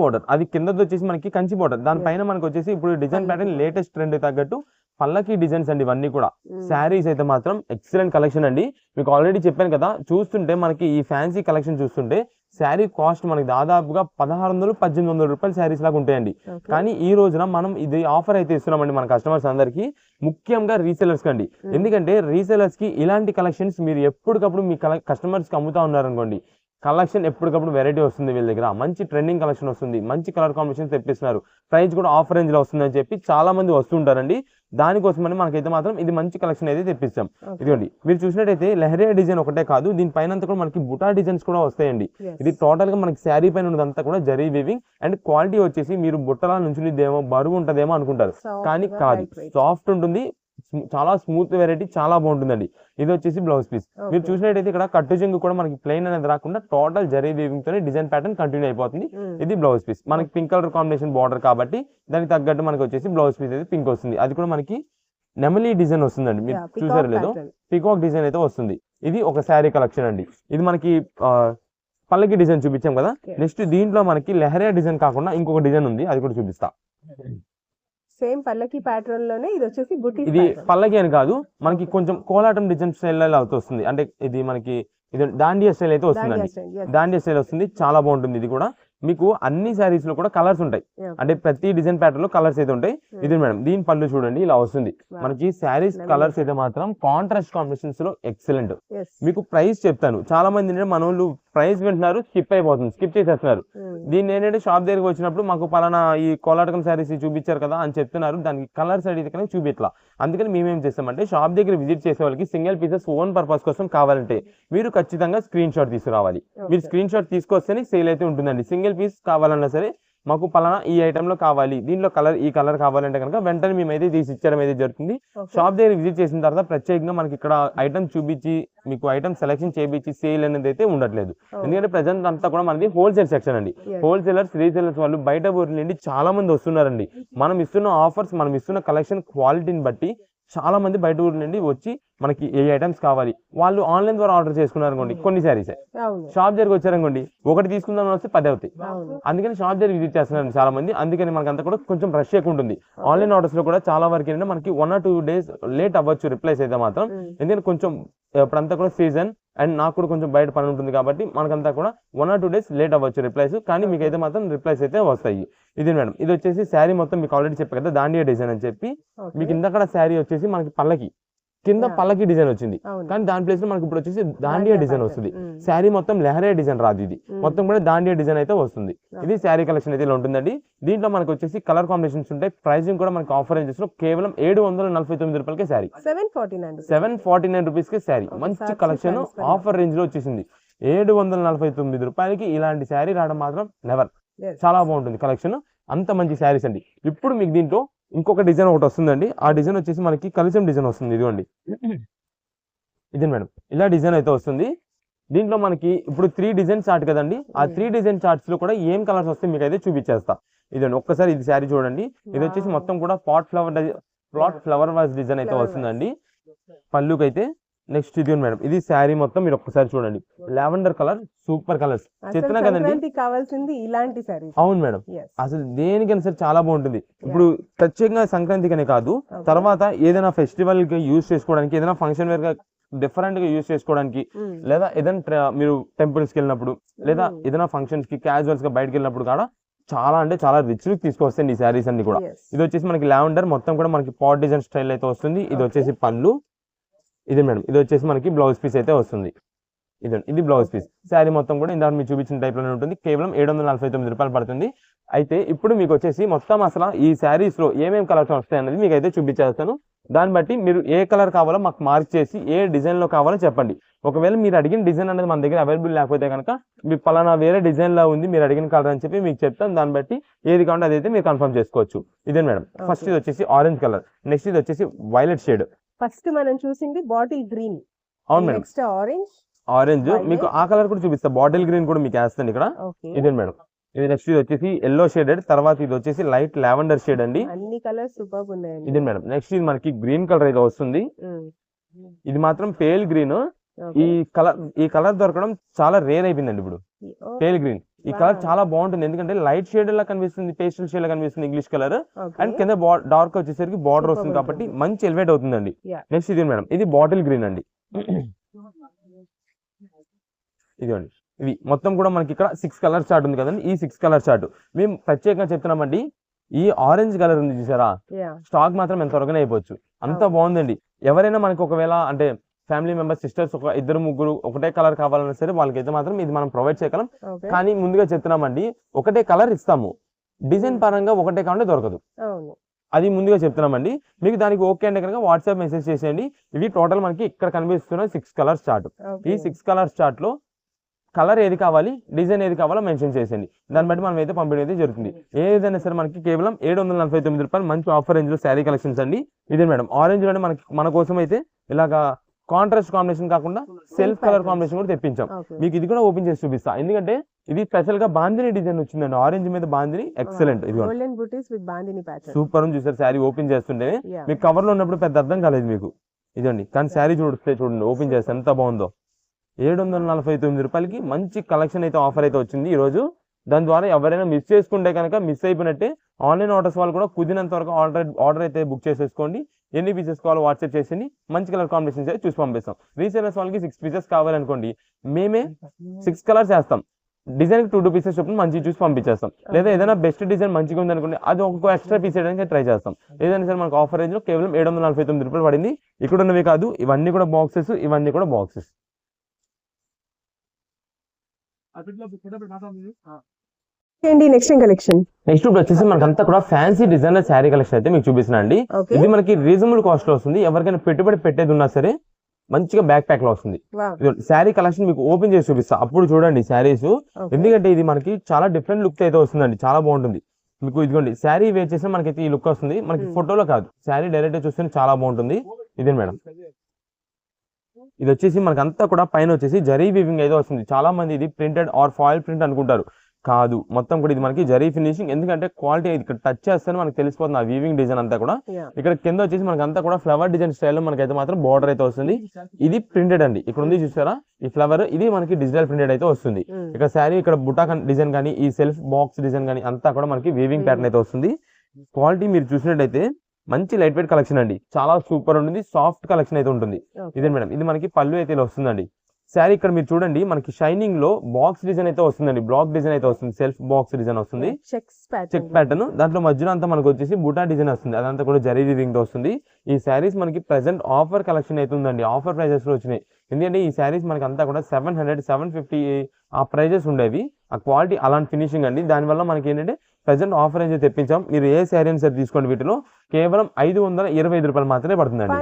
బార్డర్. అది కింద వచ్చేసి మనకి కంచి బార్డర్, దానిపైన మనకి వచ్చేసి ఇప్పుడు డిజైన్ ప్యాటర్న్ లేటెస్ట్ ట్రెండ్ తగ్గట్టు పల్లకి డిజైన్స్ అండి. ఇవన్నీ కూడా శారీస్ అయితే మాత్రం ఎక్సలెంట్ కలెక్షన్ అండి. మీకు ఆల్రెడీ చెప్పాను కదా, చూస్తుంటే మనకి ఈ ఫ్యాన్సీ కలెక్షన్ చూస్తుంటే శారీ కాస్ట్ మనకి దాదాపుగా 1600-1800 రూపాయల శారీస్ లాగా ఉంటాయండి. కానీ ఈ రోజున మనం ఇది ఆఫర్ అయితే ఇస్తున్నామండి మన కస్టమర్స్ అందరికి, ముఖ్యంగా రీసెలర్స్ కండి. ఎందుకంటే రీసెలర్స్ కి ఇలాంటి కలెక్షన్స్ మీరు ఎప్పటికప్పుడు మీ కస్టమర్స్ కి అమ్ముతా ఉన్నారనుకోండి, కలెక్షన్ ఎప్పటికప్పుడు వెరైటీ వస్తుంది వీళ్ళ దగ్గర, మంచి ట్రెండింగ్ కలెక్షన్ వస్తుంది, మంచి కలర్ కాంబినేషన్ తెప్పిస్తున్నారు, ప్రైస్ కూడా ఆఫర్ రేంజ్ లో వస్తుందని చెప్పి చాలా మంది వస్తుంటారండి. దానికోసమని మనకైతే మాత్రం ఇది మంచి కలెక్షన్ అయితే తెప్పిస్తాం. ఇదిగోండి మీరు చూసినట్టయితే లెహరియా డిజైన్ ఒకటే కాదు, దీనిపైన కూడా మనకి బుటా డిజైన్స్ కూడా వస్తాయండి. ఇది టోటల్ గా మనకి శారీ పైన ఉన్నదంతా కూడా జరీ వీవింగ్ అండ్ క్వాలిటీ వచ్చేసి మీరు బుట్టలా నుంచునిదేమో బరువు ఉంటదేమో అనుకుంటారు, కానీ కాదు, సాఫ్ట్ ఉంటుంది, చాలా స్మూత్ వెరైటీ, చాలా బాగుంటుందండి. ఇది వచ్చేసి బ్లౌజ్ పీస్. మీరు చూసినట్టయితే ఇక్కడ కట్టు చెంగు కూడా మనకి ప్లెయిన్ అనేది రాకుండా టోటల్ జరీ వీవింగ్ తోనే డిజైన్ ప్యాటర్న్ కంటిన్యూ అయిపోతుంది. ఇది బ్లౌజ్ పీస్. మనకి పింక్ కలర్ కాంబినేషన్ బార్డర్ కాబట్టి దానికి తగ్గట్టు మనకి వచ్చేసి బ్లౌజ్ పీస్ అయితే పింక్ వస్తుంది. అది కూడా మనకి నెమలి డిజైన్ వస్తుందండి, మీరు చూసారు లేదో, పికాక్ డిజైన్ అయితే వస్తుంది. ఇది ఒక శారీ కలెక్షన్ అండి. ఇది మనకి పల్లకి డిజైన్ చూపించాం కదా. నెక్స్ట్ దీంట్లో మనకి లెహరియా డిజైన్ కాకుండా ఇంకొక డిజైన్ ఉంది, అది కూడా చూపిస్తా. సేమ్ పల్లకి ప్యాటర్న్ లోనే ఇది వచ్చేసి బుట్టి. ఇది పల్లకి అని కాదు, మనకి కొంచెం కోలాటం డిజైన్ స్టైల్ అవుతూ వస్తుంది. అంటే ఇది మనకి ఇది దాండియా స్టైల్ అయితే వస్తుందండి, దాండియా స్టైల్ వస్తుంది, చాలా బాగుంటుంది. ఇది కూడా మీకు అన్ని శారీస్ లో కూడా కలర్స్ ఉంటాయి, అంటే ప్రతి డిజైన్ ప్యాటర్న్ లో కలర్స్ అయితే ఉంటాయి. ఇది మేడం దీని పళ్ళు చూడండి ఇలా వస్తుంది. మనకి శారీస్ కలర్స్ అయితే మాత్రం కాంట్రాస్ట్ కాంబినేషన్స్ లో ఎక్సలెంట్. మీకు ప్రైస్ చెప్తాను, చాలా మంది మన వాళ్ళు ప్రైస్ వింటున్నారు, స్కిప్ చేసేస్తున్నారు. దీన్ని ఏంటంటే షాప్ దగ్గరికి వచ్చినప్పుడు మాకు పలానా ఈ కోలాటకం శారీస్ చూపించారు కదా అని చెప్తున్నారు, దానికి కలర్స్ అడిగితే కానీ చూపిట్లా. అందుకని మేమేం చేస్తామంటే షాప్ దగ్గర విజిట్ చేసే వాళ్ళకి సింగిల్ పీసెస్ ఓన్ పర్పస్ కోసం కావాలంటే మీరు ఖచ్చితంగా స్క్రీన్ షాట్ తీసుకురావాలి. మీరు స్క్రీన్ షాట్ తీసుకొస్తేనే సేల్ అయితే ఉంటుందండి. సింగిల్ పీస్ కావాలన్నా సరే మాకు పలానా ఈ ఐటమ్ లో కావాలి, దీంట్లో కలర్ ఈ కలర్ కావాలంటే కనుక వెంటనే మేమైతే తీసి ఇచ్చడం అయితే జరుగుతుంది. షాప్ దగ్గర విజిట్ చేసిన తర్వాత ప్రత్యేకంగా మనకి ఇక్కడ ఐటమ్ చూపించి మీకు ఐటమ్ సెలెక్షన్ చేయించి సేల్ అనేది అయితే ఉండట్లేదు. ఎందుకంటే ప్రజెంట్ అంతా కూడా మనది హోల్సేల్ సెక్షన్ అండి. హోల్సేలర్స్ రీసేలర్స్ వాళ్ళు బయట ఊరి నుండి చాలా మంది వస్తున్నారండి. మనం ఇస్తున్న ఆఫర్స్, మనం ఇస్తున్న కలెక్షన్ క్వాలిటీని బట్టి చాలా మంది బయట ఊరు నుండి వచ్చి మనకి ఏ ఐటమ్స్ కావాలి వాళ్ళు ఆన్లైన్ ద్వారా ఆర్డర్ చేసుకున్నారు అనుకోండి, కొన్ని శారీస్ షాప్ దగ్గరికి వచ్చారనుకోండి, ఒకటి తీసుకుందాం వస్తే 10 అవుతాయి. అందుకని షాప్ దగ్గర విజిట్ చేస్తున్నారు చాలా మంది. అందుకని మనకి అంతా కూడా కొంచెం రష్ ఎక్కువ ఉంటుంది. ఆన్లైన్ ఆర్డర్స్ లో కూడా చాలా వరకు ఏంటంటే మనకి 1 or 2 days లేట్ అవ్వచ్చు రిప్లైస్ అయితే మాత్రం. ఎందుకంటే కొంచెం ఇప్పుడంతా కూడా సీజన్ అండ్ నాకు కూడా కొంచెం బయట పని ఉంటుంది కాబట్టి మనకంతా కూడా 1 or 2 days లేట్ అవ్వచ్చు రిప్లైస్, కానీ మీకు అయితే మాత్రం రిప్లైస్ అయితే వస్తాయి. ఇది మేడం, ఇది వచ్చేసి శారీ మొత్తం మీకు ఆల్రెడీ చెప్పాను కదా దాండియా డిజైన్ అని చెప్పి. మీకు ఇంతకడ శారీ వచ్చేసి మనకి పల్లకి కింద పల్లకి డిజైన్ వచ్చింది, కానీ దాని ప్లేస్ లో మనకి ఇప్పుడు వచ్చేసి దాండియా డిజైన్ వస్తుంది. శారీ మొత్తం లెహరియా డిజైన్ రాదు, ఇది మొత్తం కూడా దాండియా డిజైన్ అయితే వస్తుంది. ఇది శారీ కలెక్షన్ అయితే ఇలా ఉంటుందండి. దీంట్లో మనకి వచ్చేసి కలర్ కాంబినేషన్స్ ఉంటాయి. ప్రైసింగ్ కూడా మనకి ఆఫర్ రేంజెస్ లో కేవలం 749 రూపాయలకే శారీ, 749 రూపీస్ కి శారీ. మంచి కలెక్షన్ ఆఫర్ రేంజ్ లో వచ్చేసింది. 749 రూపాయలకి ఇలాంటి శారీ రావడం మాత్రం నెవర్. చాలా బాగుంటుంది కలెక్షన్, అంత మంచి శారీస్ అండి. ఇప్పుడు మీకు దీంట్లో ఇంకొక డిజైన్ ఒకటి వస్తుందండి. ఆ డిజైన్ వచ్చేసి మనకి కలిసం డిజైన్ వస్తుంది. ఇదిగోండి, ఇది మేడం ఇలా డిజైన్ అయితే వస్తుంది. దీంట్లో మనకి ఇప్పుడు 3 డిజైన్ చార్ట్ కదండి, ఆ 3 డిజైన్ చార్ట్స్ లో కూడా ఏం కలర్స్ వస్తే మీకు అయితే చూపించేస్తా. ఇదండి ఒక్కసారి ఇది శారీ చూడండి. ఇది వచ్చేసి మొత్తం కూడా ప్లాట్ ఫ్లవర్ వాజ్ డిజైన్ అయితే వస్తుందండి పళ్ళుకి అయితే. నెక్స్ట్ ఇది మేడం, ఇది శారీ మొత్తం మీరు ఒక్కసారి చూడండి. లావెండర్ కలర్, సూపర్ కలర్స్ చెప్తున్నా కదండి, కావాల్సింది ఇలాంటి శారీ. అవును మేడం, అసలు దేనికైనా సరే చాలా బాగుంటుంది. ఇప్పుడు ప్రత్యేకంగా సంక్రాంతికనే కాదు, తర్వాత ఏదైనా ఫెస్టివల్ కి యూజ్ చేసుకోవడానికి, ఏదైనా ఫంక్షన్ వేర్ గా డిఫరెంట్ గా యూజ్ చేసుకోవడానికి, లేదా ఏదైనా మీరు టెంపుల్స్ కి వెళ్ళినప్పుడు, లేదా ఏదైనా ఫంక్షన్స్ కి క్యాజువల్స్ గా బయటకు వెళ్ళినప్పుడు కూడా చాలా అంటే చాలా రిచ్ లుక్ తీసుకొస్తాయి ఈ శారీస్ అన్ని కూడా. ఇది వచ్చేసి మనకి లావెండర్ మొత్తం కూడా మనకి పాట్ డిజైన్ స్టైల్ అయితే వస్తుంది. ఇది వచ్చేసి పళ్ళు. ఇది మేడం, ఇది వచ్చేసి మనకి బ్లౌజ్ పీస్ అయితే వస్తుంది. ఇది బ్లౌజ్ పీస్. శారీ మొత్తం కూడా ఇందాక మీరు చూపించిన టైప్ లోనే ఉంటుంది. కేవలం 749 రూపాయలు పడుతుంది. అయితే ఇప్పుడు మీకు వచ్చేసి మొత్తం అసలు ఈ శారీస్ లో ఏమేమి కలర్స్ వస్తాయి అనేది మీకు అయితే చూపించేస్తాను. దాన్ని బట్టి మీరు ఏ కలర్ కావాలో మాకు మార్క్ చేసి ఏ డిజైన్ లో కావాలో చెప్పండి. ఒకవేళ మీరు అడిగిన డిజైన్ అనేది మన దగ్గర అవైలబుల్ లేకపోతే కనుక మీకు పలానా వేరే డిజైన్ లో ఉంది మీరు అడిగిన కలర్ అని చెప్పి మీకు చెప్తాను. దాన్ని బట్టి ఏది కావాలంటే అదైతే మీరు కన్ఫర్మ్ చేసుకోవచ్చు. ఇదే మేడం, ఫస్ట్ ఇది వచ్చేసి ఆరెంజ్ కలర్, నెక్స్ట్ ఇది వచ్చేసి వైలెట్ షేడ్. ఫస్ట్ మనం చూసింది బాటిల్ గ్రీన్. అవును మేడం, నెక్స్ట్ ఆరెంజ్. మీకు ఆ కలర్ కూడా చూపిస్తా, బాటిల్ గ్రీన్ కూడా మీకు వేస్తాను ఇక్కడ. ఇదే మేడం, ఇది నెక్స్ట్ ఇది వచ్చేసి ఎల్లో షేడెడ్, తర్వాత ఇది వచ్చేసి లైట్ లావెండర్ షేడ్ అండి. అన్ని కలర్స్ సూపర్ ఉన్నాయి. ఇదే మేడం, నెక్స్ట్ ఇది మనకి గ్రీన్ కలర్ అయితే వస్తుంది. ఇది మాత్రం పేల్ గ్రీన్. ఈ కలర్ దొరకడం చాలా రేర్ అయిపోయిందండి ఇప్పుడు. పేల్ గ్రీన్ ఈ కలర్ చాలా బాగుంటుంది, ఎందుకంటే లైట్ షేడ్ లా కనిపిస్తుంది, పేస్టల్ షేడ్ లా కనిపిస్తుంది ఇంగ్లీష్ కలర్, అండ్ కింద డార్క్ వచ్చేసరికి బార్డర్ వస్తుంది కాబట్టి మంచి ఎలివేట్ అవుతుందండి. నెక్స్ట్ ఇది మేడం, ఇది బాటిల్ గ్రీన్ అండి. ఇదిగోండి, ఇవి మొత్తం కూడా మనకి ఇక్కడ 6 కలర్ చార్ట్ ఉంది కదండి. ఈ 6 కలర్ చార్ట్ మేము ప్రత్యేకంగా చెప్తున్నామండి. ఈ ఆరెంజ్ కలర్ ఉంది చూసారా, స్టాక్ మాత్రం ఎంత త్వరగానే అయిపోవచ్చు, అంత బాగుందండి. ఎవరైనా మనకి ఒకవేళ అంటే ఫ్యామిలీ మెంబర్స్ సిస్టర్స్ ఒక 2-3 ఒకటే కలర్ కావాలన్నా సరే వాళ్ళకైతే మాత్రం ఇది మనం ప్రొవైడ్ చేయగలం. కానీ ముందుగా చెప్తున్నామండి, ఒకటే కలర్ ఇస్తాము, డిజైన్ పరంగా ఒకటే కావాలంటే దొరకదు, అది ముందుగా చెప్తున్నామండి. మీకు దానికి ఓకే అంటే కనుక వాట్సాప్ మెసేజ్ చేసేయండి. ఇవి టోటల్ మనకి ఇక్కడ కనిపిస్తున్న 6 కలర్స్ చార్ట్. ఈ 6 కలర్స్ చార్ట్ లో కలర్ ఏది కావాలి, డిజైన్ ఏది కావాలో మెన్షన్ చేసేయండి. దాన్ని బట్టి మనం అయితే పంపిణీ అయితే జరుగుతుంది. ఏదైనా సరే మనకి కేవలం 749 రూపాయలు మంచి ఆఫర్ రేంజ్ లో శారీ కలెక్షన్స్ అండి. ఇదే మేడం, ఆరెంజ్ లోనే మన కోసం అయితే ఇలాగా కాంట్రాస్ట్ కాంబినేషన్ కాకుండా సెల్ఫ్ కలర్ కాంబినేషన్ కూడా తెప్పించాం. మీకు ఇది కూడా ఓపెన్ చేసి చూపిస్తా, ఎందుకంటే ఇది స్పెషల్ గా బాందిని డిజైన్ వచ్చిందండి. ఆరెంజ్ మీద బాందిని ఎక్సలెంట్, ఇది సూపర్ ఉంది. చూసారు శారీ ఓపెన్ చేస్తుంటే మీకు కవర్ లో ఉన్నప్పుడు పెద్ద అర్థం కాలేదు మీకు, ఇదండి. కానీ శారీ చూడండి ఓపెన్ చేస్తే ఎంత బాగుందో. 749 రూపాయలకి మంచి కలెక్షన్ అయితే ఆఫర్ అయితే వచ్చింది ఈ రోజు. దాని ద్వారా ఎవరైనా మిస్ చేసుకుంటే కనుక మిస్ అయిపోయినట్టే. ఆన్లైన్ ఆర్డర్స్ వాళ్ళు కూడా కుదిరినంత వరకు ఆర్డర్ అయితే బుక్ చేసేసుకోండి. ఎన్ని పీసెస్ కావాలో వాట్సాప్ చేసి మంచి కలర్ కాంబినేషన్స్ అయితే చూసి పంపిస్తాం. రీసేలర్స్ వాళ్ళకి 6 పీసెస్ కావాలనుకోండి, మేమే 6 కలర్స్ వేస్తాం. డిజైన్ 2 పీసెస్ చొప్పున మంచి చూసి పంపించేస్తాం. లేదా ఏదైనా బెస్ట్ డిజైన్ మంచిగా ఉంది అనుకోండి, అది ఒక ఎక్స్ట్రా పీస్ వేయడానికి ట్రై చేస్తాం. ఏదైనా సరే మనకు ఆఫర్ రేంజ్ లో కేవలం 749 రూపాయలు పడింది. ఇక్కడ ఉన్నవి కాదు, ఇవన్నీ కూడా బాక్సెస్, ఇవన్నీ కూడా బాక్సెస్. నెక్స్ట్ కలెక్షన్ ఇప్పుడు వచ్చేసి మనకి అంతా కూడా ఫ్యాన్సీ డిజైనర్ శారీ కలెక్షన్ అయితే మీకు చూపిస్తున్నా అండి. ఇది మనకి రీజనబుల్ కాస్ట్ లో వస్తుంది. ఎవరికైనా పెట్టుబడి పెట్టేది ఉన్నా సరే మంచిగా బ్యాక్ ప్యాక్ లో వస్తుంది. శారీ కలెక్షన్ మీకు ఓపెన్ చేసి చూపిస్తా, అప్పుడు చూడండి శారీస్. ఎందుకంటే ఇది మనకి చాలా డిఫరెంట్ లుక్ అయితే వస్తుందండి, చాలా బాగుంటుంది. మీకు ఇదిగోండి శారీ వేర్ చేస్తే మనకైతే ఈ లుక్ వస్తుంది. మనకి ఫోటోలో కాదు, శారీ డైరెక్ట్ చూస్తే చాలా బాగుంటుంది. ఇదే మేడం, ఇది వచ్చేసి మనకంతా కూడా పైన వచ్చేసి జరీ వీవింగ్ అయితే వస్తుంది. చాలా మంది ఇది ప్రింటెడ్ ఆర్ ఫాయిల్ ప్రింట్ అనుకుంటారు, కాదు, మొత్తం కూడా ఇది మనకి జరీ ఫినిషింగ్. ఎందుకంటే క్వాలిటీ ఇక్కడ టచ్ చేస్తేనే మనకి తెలిసిపోతుంది ఆ వీవింగ్ డిజైన్ అంతా కూడా. ఇక్కడ కింద వచ్చేసి మనకి అంతా కూడా ఫ్లవర్ డిజైన్ స్టైల్లో మనకైతే మాత్రం బార్డర్ అయితే వస్తుంది. ఇది ప్రింటెడ్ అండి, ఇక్కడ ఉంది చూసారా ఈ ఫ్లవర్, ఇది మనకి డిజిటల్ ప్రింటెడ్ అయితే వస్తుంది. ఇక్కడ శారీ ఇక్కడ బుటా డిజైన్ కానీ ఈ సెల్ఫ్ బాక్స్ డిజైన్ కానీ అంతా కూడా మనకి వీవింగ్ ప్యాటర్న్ అయితే వస్తుంది. క్వాలిటీ మీరు చూసినట్టయితే మంచి లైట్ వెయిట్ కలెక్షన్ అండి, చాలా సూపర్ ఉంటుంది, సాఫ్ట్ కలెక్షన్ అయితే ఉంటుంది. ఇదే మేడం, ఇది మనకి పళ్ళు అయితే ఇలా వస్తుందండి. శారీ ఇక్కడ మీరు చూడండి మనకి షైనింగ్ లో బాక్స్ డిజైన్ అయితే వస్తుందండి, బ్లాక్ డిజైన్ అయితే వస్తుంది, సెల్ఫ్ బాక్స్ డిజైన్ వస్తుంది, చెక్ ప్యాటర్న్. దాంట్లో మధ్యలో అంతా మనకు వచ్చేసి బుటా డిజైన్ వస్తుంది, అదంతా కూడా జరీ వీవింగ్ తో వస్తుంది. ఈ శారీస్ మనకి ప్రెసెంట్ ఆఫర్ కలెక్షన్ అయితే ఉందండి, ఆఫర్ ప్రైజెస్ లో వచ్చినాయి. ఎందుకంటే ఈ శారీస్ మనకి అంతా కూడా 700, 750 ఆ ప్రైజెస్ ఉండేవి. ఆ క్వాలిటీ అలాంటి ఫినిషింగ్ అండి. దానివల్ల మనకి ఏంటంటే ప్రెసెంట్ ఆఫర్ అయితే తెప్పించాం. మీరు ఏ శారీ అని సరే తీసుకోండి, వీటిలో కేవలం 525 రూపాయలు మాత్రమే పడుతుందండి,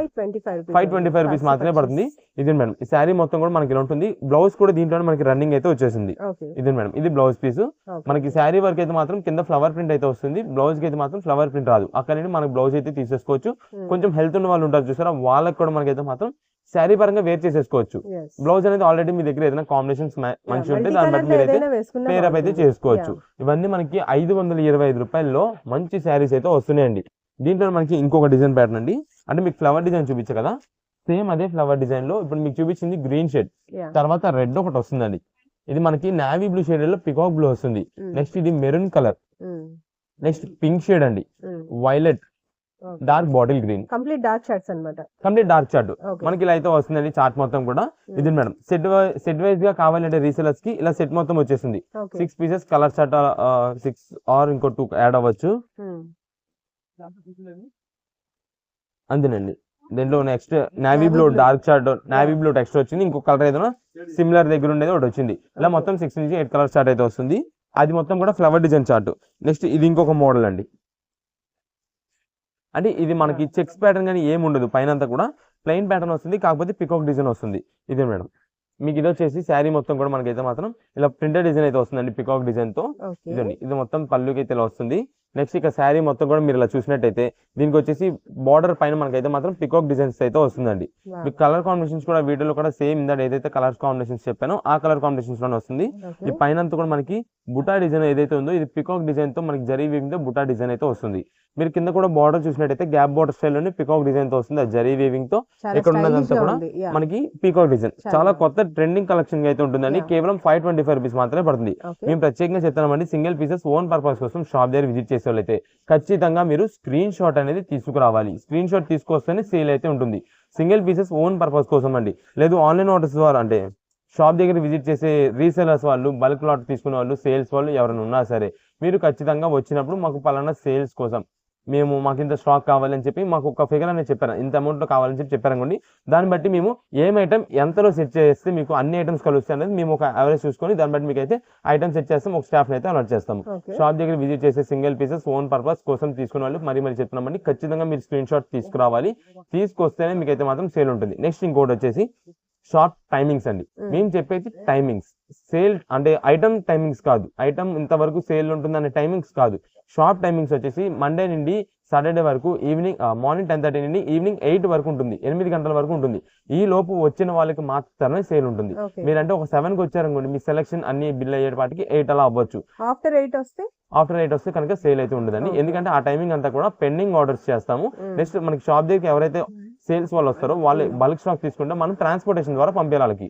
525 రూపీస్ మాత్రమే పడుతుంది. ఇది మేడం, ఈ శారీ మొత్తం కూడా మనకి ఇలా ఉంటుంది. బ్లౌజ్ కూడా దీంట్లోనే మనకి రన్నింగ్ అయితే వచ్చేసింది. ఇది మేడం, ఇది బ్లౌజ్ పీస్. మనకి శారీ వర్క్ అయితే మాత్రం కింద ఫ్లవర్ ప్రింట్ అయితే వస్తుంది, బ్లౌజ్ కి అయితే మాత్రం ఫ్లవర్ ప్రింట్ రాదు. అక్కడ నుండి మనకి బ్లౌజ్ అయితే తీసేసుకోవచ్చు. కొంచెం హెల్త్ ఉన్న వాళ్ళు ఉంటారు చూసారా, వాళ్ళకి కూడా మనకైతే మాత్రం శారీ పరంగా వేర్ చేసేసుకోవచ్చు. బ్లౌజ్ అనేది ఆల్రెడీ మీ దగ్గర ఏదైనా కాంబినేషన్స్ మంచిగా ఉంటే దాన్ని బట్టి మీరైతే పేరప్ అయితే చేసుకోవచ్చు. ఇవన్నీ మనకి 525 రూపాయల్లో మంచి శారీస్ అయితే వస్తున్నాయండి. దీంట్లో మనకి ఇంకొక డిజైన్ ప్యాటర్న్ అండి, అంటే మీకు ఫ్లవర్ డిజైన్ చూపించే కదా, సేమ్ అదే ఫ్లవర్ డిజైన్ లో ఇప్పుడు మీకు చూపించింది గ్రీన్ షేడ్, తర్వాత రెడ్ ఒకటి వస్తుందండి. ఇది మనకి నావీ బ్లూ షేడ్ లో పికాక్ బ్లూ వస్తుంది. నెక్స్ట్ ఇది maroon colour, next pink shade అండి, violet, dark bottle green, complete dark charts అన్నమాట, కంప్లీట్ డార్క్ చార్ట్ మనకి ఇలా అయితే వస్తుందండి. చార్ట్ మొత్తం కూడా ఇది మేడం, సెట్ వైజ్ గా కావాలంటే రీసెలర్స్ కి ఇలా సెట్ మొత్తం వచ్చేసింది. 6 పీసెస్ కలర్ చార్ట్ 6 ఆర్ ఇంకో 2 యాడ్ అవ్వచ్చు అంతేనండి. దీంట్లో next navy blue dark chart, navy blue text వచ్చింది, ఇంకో కలర్ ఏదైనా సిమిలర్ దగ్గర ఉండేది ఒకటి వచ్చింది. ఇలా మొత్తం 6 నుంచి 8 కలర్ చార్ట్ అయితే వస్తుంది. అది మొత్తం కూడా ఫ్లవర్ డిజైన్ చార్ట్. నెక్స్ట్ ఇది ఇంకొక మోడల్ అండి, అంటే ఇది మనకి చెక్స్ ప్యాటర్న్ కానీ ఏమి ఉండదు, పైన అంతా కూడా ప్లెయిన్ ప్యాటర్న్ వస్తుంది, కాకపోతే పికాక్ డిజైన్ వస్తుంది. ఇదే మేడం, మీకు ఇది వచ్చేసి శారీ మొత్తం కూడా మనకైతే మాత్రం ఇలా ప్రింటెడ్ డిజైన్ అయితే వస్తుందండి పికాక్ డిజైన్ తో. ఇదండి, ఇది మొత్తం పళ్ళుకి అయితే ఇలా వస్తుంది. నెక్స్ట్ ఇక శారీ మొత్తం కూడా మీరు ఇలా చూసినట్టయితే దీనికి వచ్చేసి బార్డర్ పైన మనకైతే మాత్రం పికాక్ డిజైన్స్ అయితే వస్తుందండి. మీకు కలర్ కాంబినేషన్స్ కూడా వీటిలో కూడా సేమ్ ఇందా ఏదైతే కలర్ కాంబినేషన్స్ చెప్పానో ఆ కలర్ కాంబినేషన్స్ లోనే వస్తుంది. ఈ పైన అంతా కూడా మనకి బుటా డిజైన్ ఏదైతే ఉందో ఇది పికాక్ డిజైన్ తో మనకి జరీ వీవింగ్ తో బుటా డిజైన్ అయితే వస్తుంది. మీరు కింద కూడా బార్డర్ చూసినట్టయితే గ్యాప్ బార్డర్ స్టైల్ లోనే పికాక్ డిజైన్ తో వస్తుంది, జరీ వీవింగ్ తో. ఇక్కడ ఉన్నదంతా కూడా మనకి పికాక్ డిజైన్ చాలా కొత్త ట్రెండింగ్ కలెక్షన్ అయితే ఉంటుందండి. కేవలం 525 రూపీస్ మాత్రమే పడుతుంది. మేము ప్రత్యేకంగా చెప్తామండి, సింగిల్ పీసెస్ ఓన్ పర్పస్ కోసం షాప్ దగ్గర విజిట్ చేసే వాళ్ళైతే ఖచ్చితంగా మీరు స్క్రీన్ షాట్ అనేది తీసుకురావాలి. స్క్రీన్ షాట్ తీసుకొస్తేనే సేల్ అయితే ఉంటుంది. సింగిల్ పీసెస్ ఓన్ పర్పస్ కోసం అండి. లేదు ఆన్లైన్ ఆర్డర్స్ ద్వారా అంటే షాప్ దగ్గర విజిట్ చేసే రీసెలర్స్ వాళ్ళు, బల్క్ లాట్ తీసుకునే వాళ్ళు, సేల్స్ వాళ్ళు ఎవరైనా ఉన్నా సరే మీరు ఖచ్చితంగా వచ్చినప్పుడు మాకు పలానా సేల్స్ కోసం మాకు ఇంత స్టాక్ కావాలని చెప్పి మాకు ఒక ఫిగర్ అనేది చెప్పారు, ఇంత అమౌంట్ లో కావాలని చెప్పి చెప్పారనుకోండి. దాన్ని బట్టి మేము ఏం ఐటమ్ ఎంతలో సెట్ చేస్తే మీకు అన్ని ఐటమ్స్ కలుస్తాయి అనేది మేము ఒక అవరేజ్ చూసుకొని దాన్ని బట్టి మీకు అయితే ఐటమ్ సెట్ చేస్తాం, ఒక స్టాఫ్ అయితే అలర్ట్ చేస్తాము. షాప్ దగ్గర విజిట్ చేసే సింగిల్ పీసెస్ ఓన్ పర్పస్ కోసం తీసుకునే వాళ్ళు మరి చెప్తున్నామండి, ఖచ్చితంగా మీరు స్క్రీన్ షాట్ తీసుకురావాలి. తీసుకొస్తేనే మీకు అయితే మాత్రం సేల్ ఉంటుంది. నెక్స్ట్ ఇంకోటి వచ్చేసి షార్ట్ టైమింగ్స్ అండి. మేము చెప్పేది టైమింగ్స్, సేల్ అంటే ఐటమ్ టైమింగ్స్ కాదు, ఐటమ్ ఇంతవరకు సేల్ ఉంటుంది అనే టైమింగ్స్ కాదు. షార్ట్ టైమింగ్స్ వచ్చేసి మండే నుండి సాటర్డే వరకు ఈవినింగ్ మార్నింగ్ 10:30 నుండి ఈవినింగ్ 8 వరకు ఉంటుంది, 8 గంటల వరకు ఉంటుంది. ఈ లోపు వచ్చిన వాళ్ళకి మాత్రమే సేల్ ఉంటుంది. మీరంటే ఒక 7కి వచ్చారనుకోండి, మీ సెలక్షన్ అన్ని బిల్ అయ్యేపాటికి 8 అలా అవ్వచ్చు. ఆఫ్టర్ 8 వస్తే కనుక సేల్ అయితే ఉండదండి. ఎందుకంటే ఆ టైమింగ్ అంతా కూడా పెండింగ్ ఆర్డర్స్ చేస్తాము. నెక్స్ట్ మనకి షాప్ దగ్గరికి ఎవరైతే సేల్స్ వాళ్ళు వస్తారో వాళ్ళు బల్క్ స్టాక్ తీసుకుంటే మనం ట్రాన్స్పోర్టేషన్ ద్వారా పంపించాలి. వాళ్ళకి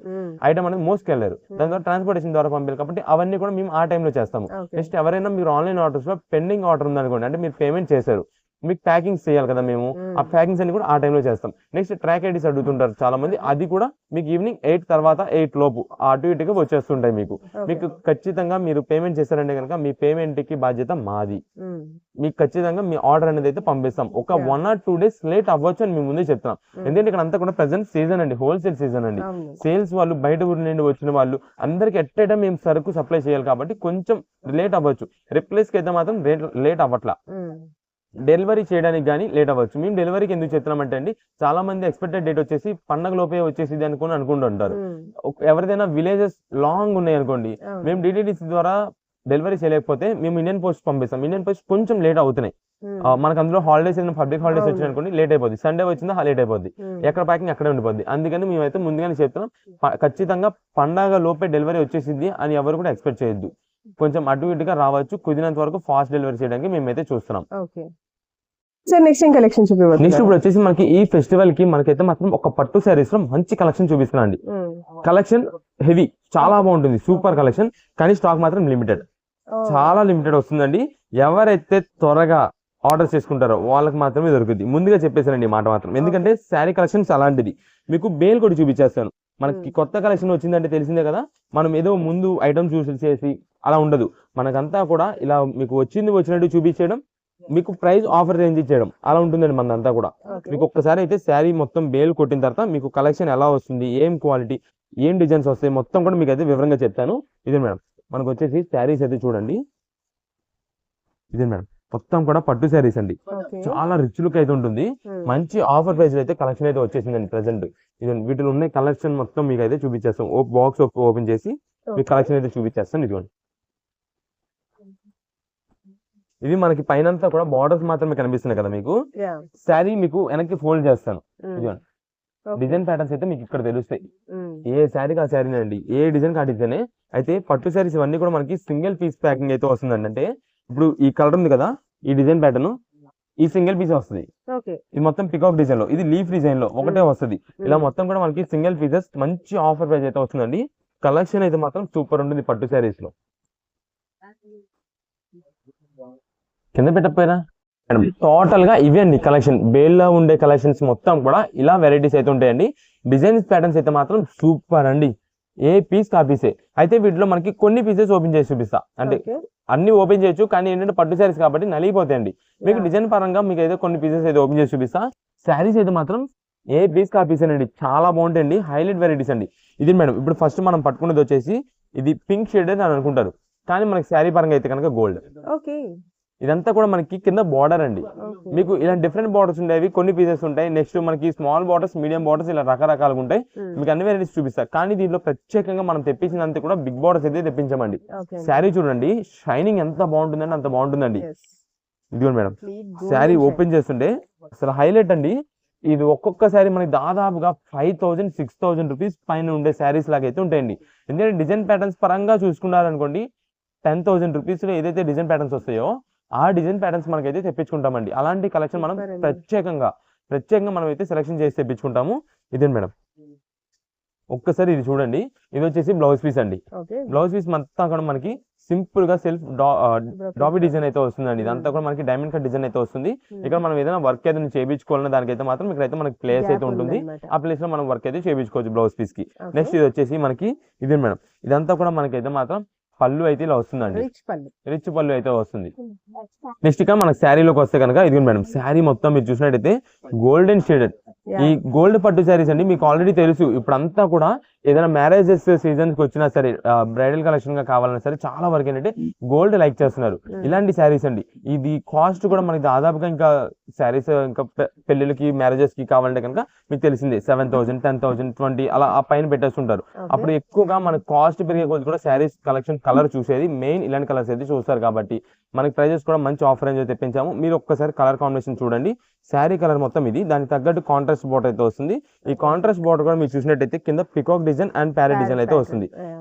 ఐటమ్ అనేది మోసుకెళ్లారు, దాని ద్వారా ట్రాన్స్పోర్టేషన్ ద్వారా పంపించాలి. కాబట్టి అవన్నీ కూడా మేము ఆ టైంలో చేస్తాము. నెక్స్ట్ ఎవరైనా మీరు ఆన్లైన్ ఆర్డర్స్ లో పెండింగ్ ఆర్డర్ ఉందనుకోండి, అంటే మీరు పేమెంట్ చేశారు, మీకు ప్యాకింగ్స్ చేయాలి కదా, మేము ఆ ప్యాకింగ్స్ అన్ని కూడా ఆ టైంలో చేస్తాం. నెక్స్ట్ ట్రాక్ ఐడీస్ అడుగుతుంటారు చాలా మంది, అది కూడా మీకు ఈవినింగ్ 8 తర్వాత 8 లోపు అటు ఇటుగా వచ్చేస్తుంటాయి. మీకు ఖచ్చితంగా మీరు పేమెంట్ చేశారంటే కనుక మీ పేమెంట్ కి బాధ్యత మాది. మీకు ఖచ్చితంగా మీ ఆర్డర్ అనేది అయితే పంపిస్తాం. ఒక 1 or 2 days లేట్ అవ్వచ్చు అని మేము ముందే చెప్తున్నాం. ఎందుకంటే ఇక్కడ అంతా కూడా ప్రెసెంట్ సీజన్ అండి, హోల్సేల్ సీజన్ అండి. సేల్స్ వాళ్ళు బయట ఊరి నుండి వచ్చిన వాళ్ళు అందరికి ఎట్టేటం మేము సరుకు సప్లై చేయాలి కాబట్టి కొంచెం లేట్ అవ్వచ్చు. రిప్లేస్ కి అయితే మాత్రం లేట్ అవ్వట్లా, డెలివరీ చేయడానికి కానీ లేట్ అవ్వచ్చు. మేము డెలివరీకి ఎందుకు చెప్తున్నామంటే అండి, చాలా మంది ఎక్స్పెక్టెడ్ డేట్ వచ్చేసి పండగ లోపే వచ్చేసి అనుకుంటుంటారు. ఎవరిదైనా విలేజెస్ లాంగ్ ఉన్నాయి అనుకోండి, మేము డిటిడిసి ద్వారా డెలివరీ చేయలేకపోతే మేము ఇండియన్ పోస్ట్ పంపిస్తాం. ఇండియన్ పోస్ట్ కొంచెం లేట్ అవుతున్నాయి. మనకు అందులో హాలిడేస్ ఏదైనా పబ్లిక్ హాలిడేస్ వచ్చినాయి అనుకోండి, లేట్ అయిపోద్ది. సండే వచ్చిందా లేట్ అయిపోద్ది, ఎక్కడ ప్యాకింగ్ అక్కడే ఉండిపోద్ది. అందుకని మేమైతే ముందుగానే చెప్తున్నాం, ఖచ్చితంగా పండగ లోపే డెలివరీ వచ్చేసింది అని ఎవరు కూడా ఎక్స్పెక్ట్ చేయొద్దు. కొంచెం అటు ఇటుగా రావచ్చు, కుదిరినంత వరకు ఫాస్ట్ డెలివరీ చేయడానికి మేమైతే చూస్తున్నాం. ఓకే సార్, నెక్స్ట్ ఏం కలెక్షన్ నెక్స్ట్ చూపిస్తారు? ఇప్పుడు వచ్చేసి మనకి ఈ ఫెస్టివల్ కి మనకైతే మాత్రం ఒక పట్టు శారీస్ లో మంచి కలెక్షన్ చూపిస్తున్నా అండి. కలెక్షన్ హెవీ, చాలా బాగుంటుంది, సూపర్ కలెక్షన్. కానీ స్టాక్ మాత్రం లిమిటెడ్, చాలా లిమిటెడ్ వస్తుందండి. ఎవరైతే త్వరగా ఆర్డర్ చేసుకుంటారో వాళ్ళకి మాత్రమే దొరుకుతుంది. ముందుగా చెప్పేసానండి ఈ మాట మాత్రం, ఎందుకంటే శారీ కలెక్షన్స్ అలాంటిది. మీకు బేల్ కూడా చూపించేస్తాను. మనకి కొత్త కలెక్షన్ వచ్చిందంటే తెలిసిందే కదా, మనం ఏదో ముందు ఐటమ్ చూసేసి అలా ఉండదు. మనకంతా కూడా ఇలా మీకు వచ్చినట్టు చూపించడం, మీకు ప్రైస్ ఆఫర్ రేంజ్ ఇచ్చేయడం, అలా ఉంటుందండి మనదంతా కూడా. మీకు ఒక్కసారి అయితే శారీ మొత్తం బేల్ కొట్టిన తర్వాత మీకు కలెక్షన్ ఎలా వస్తుంది, ఏం క్వాలిటీ, ఏం డిజైన్స్ వస్తాయి మొత్తం కూడా మీకు అయితే వివరంగా చెప్తాను. ఇదే మేడం, మనకు వచ్చేసి శారీస్ అయితే చూడండి. ఇదే మేడం, మొత్తం కూడా పట్టు శారీస్ అండి. చాలా రిచ్ లుక్ అయితే ఉంటుంది. మంచి ఆఫర్ ప్రైస్ అయితే కలెక్షన్ అయితే వచ్చేసిందండి ప్రెసెంట్. ఇది వీటిలో ఉన్న కలెక్షన్ మొత్తం మీకు అయితే చూపించేస్తాం. బాక్స్ ఓపెన్ చేసి మీకు కలెక్షన్ అయితే చూపించేస్తాం. ఇదిగోండి, ఇది మనకి పైనంతా కూడా బార్డర్స్ మాత్రమే కనిపిస్తున్నాయి కదా మీకు. శారీ మీకు వెనక్కి ఫోల్డ్ చేస్తాను. ఇదిగోండి, డిజైన్ ప్యాటర్న్స్ అయితే మీకు ఇక్కడ తెలుస్తాయి. ఏ శారీకి ఆ శారీ అండి, ఏ డిజైన్ ఆ డిజైన్. అయితే పట్టు శారీస్ ఇవన్నీ కూడా మనకి సింగిల్ పీస్ ప్యాకింగ్ అయితే వస్తుందండి. అంటే ఇప్పుడు ఈ కలర్ ఉంది కదా, ఈ డిజైన్ ప్యాటర్న్, ఈ సింగిల్ పీస్ వస్తుంది. ఇది మొత్తం పికాక్ డిజైన్ లో, ఇది లీఫ్ డిజైన్ లో ఒకటే వస్తుంది. ఇలా మొత్తం కూడా మనకి సింగిల్ పీసెస్ మంచి ఆఫర్ ప్రైస్ అయితే వస్తుందండి. కలెక్షన్ అయితే మాత్రం సూపర్ ఉంటుంది పట్టు శారీస్ లో. కింద పెట్టకపోయినా టోటల్ గా ఇవే అండి కలెక్షన్. బేల్లో ఉండే కలెక్షన్స్ మొత్తం కూడా ఇలా వెరైటీస్ అయితే ఉంటాయండి. డిజైన్స్ ప్యాటర్న్స్ అయితే మాత్రం సూపర్ అండి, ఏ పీస్ కా పీసే. అయితే వీటిలో మనకి కొన్ని పీసెస్ ఓపెన్ చేసి చూపిస్తా. అంటే అన్ని ఓపెన్ చేయొచ్చు, కానీ ఏంటంటే పట్టు శారీస్ కాబట్టి నలిగిపోతాయండి. మీకు డిజైన్ పరంగా మీకు అయితే కొన్ని పీసెస్ అయితే ఓపెన్ చేసి చూపిస్తా. శారీస్ అయితే మాత్రం ఏ పీస్ కా పీస్ అండి, చాలా బాగుంటాయండి, హైలైట్ వెరైటీస్ అండి. ఇది మేడం, ఇప్పుడు ఫస్ట్ మనం పట్టుకున్నది వచ్చేసి ఇది పింక్ షేడ్ అని అనుకుంటారు, కానీ మనకి శారీ పరంగా అయితే కనుక గోల్డ్. ఇదంతా కూడా మనకి కింద బార్డర్ అండి. మీకు ఇలా డిఫరెంట్ బార్డర్స్ ఉండేవి, కొన్ని పీసెస్ ఉంటాయి. నెక్స్ట్ మనకి స్మాల్ బార్డర్స్, మీడియం బార్డర్స్, ఇలా రకరకాలుగా ఉంటాయి. మీకు అన్ని వెరైటీస్ చూపిస్తారు. కానీ దీంట్లో ప్రత్యేకంగా మనం తెప్పించినంత కూడా బిగ్ బార్డర్స్ అయితే తెప్పించామండి. శారీ చూడండి, షైనింగ్ ఎంత బాగుంటుందండి, అంత బాగుంటుందండి. ఇదిగోండి మేడం, శారీ ఓపెన్ చేస్తుంటే అసలు హైలైట్ అండి. ఇది ఒక్కొక్క శారీ మనకి దాదాపుగా 5,000-6,000 రూపీస్ పైన ఉండే శారీస్ లాగా అయితే ఉంటాయండి. ఎందుకంటే డిజైన్ ప్యాటర్న్స్ పరంగా చూసుకున్నారనుకోండి, 10,000 రూపీస్ లో ఏదైతే డిజైన్ ప్యాటర్న్స్ వస్తాయో ఆ డిజైన్ ప్యాటర్న్స్ మనకైతే తెప్పించుకుంటామండి. అలాంటి కలెక్షన్ మనం ప్రత్యేకంగా మనం అయితే సెలెక్షన్ చేసి తెప్పించుకుంటాము. ఇదే మేడం, ఒక్కసారి ఇది చూడండి. ఇది వచ్చేసి బ్లౌజ్ పీస్ అండి. బ్లౌజ్ పీస్ మొత్తం కూడా మనకి సింపుల్ గా సెల్ఫ్ డాబీ డిజైన్ అయితే వస్తుందండి. ఇదంతా కూడా మనకి డైమండ్ కట్ డిజైన్ అయితే వస్తుంది. ఇక్కడ మనం ఏదైనా వర్క్ ఏదైనా చేయించుకోవాలన్న దానికైతే మాత్రం ఇక్కడైతే మనకి ప్లేస్ అయితే ఉంటుంది. ఆ ప్లేస్ లో మనం వర్క్ అయితే చేయించుకోవచ్చు బ్లౌజ్ పీస్ కి. నెక్స్ట్ ఇది వచ్చేసి మనకి ఇదే మేడం, ఇదంతా కూడా మనకైతే మాత్రం పళ్ళు అయితే ఇలా వస్తుందండి, రిచ్ పళ్ళు అయితే వస్తుంది. నెక్స్ట్ ఇక మనకి శారీలోకి వస్తే కనుక ఇది మేడం, శారీ మొత్తం మీరు చూసినట్టయితే గోల్డెన్ షేడెడ్. ఈ గోల్డ్ పట్టు శారీస్ అండి మీకు ఆల్రెడీ తెలుసు. ఇప్పుడు అంతా కూడా ఏదైనా మ్యారేజెస్ సీజన్స్ కి వచ్చినా సరే, బ్రైడల్ కలెక్షన్ గా కావాలన్నా సరే, చాలా వరకు ఏంటంటే గోల్డ్ లైక్ చేస్తున్నారు. ఇలాంటి శారీస్ అండి. ఇది కాస్ట్ కూడా మనకి దాదాపుగా ఇంకా శారీస్ ఇంకా పెళ్లిళ్ళకి, మ్యారేజెస్ కి కావాలంటే కనుక మీకు తెలిసిందే 7,000, 10,000, 20 అలా ఆ పైన పెట్టేస్తుంటారు. అప్పుడు ఎక్కువగా మనకి కాస్ట్ పెరిగే కొద్ది కూడా శారీస్ కలెక్షన్ కలర్ చూసేది మెయిన్ ఇలాంటి కలర్స్ అయితే చూస్తారు. కాబట్టి మనకి ప్రైజెస్ కూడా మంచి ఆఫర్ రేంజ్ అయితే తెప్పించాము. మీరు ఒక్కసారి కలర్ కాంబినేషన్ చూడండి. శారీ కలర్ మొత్తం ఇది, దానికి తగ్గట్టు కాంట్రాస్ట్ బోర్డర్ అయితే వస్తుంది. ఈ కాంట్రాస్ట్ బోర్డర్ కూడా మీరు చూసినట్టయితే కింద peacock design and parrot design అయితే వస్తుంది.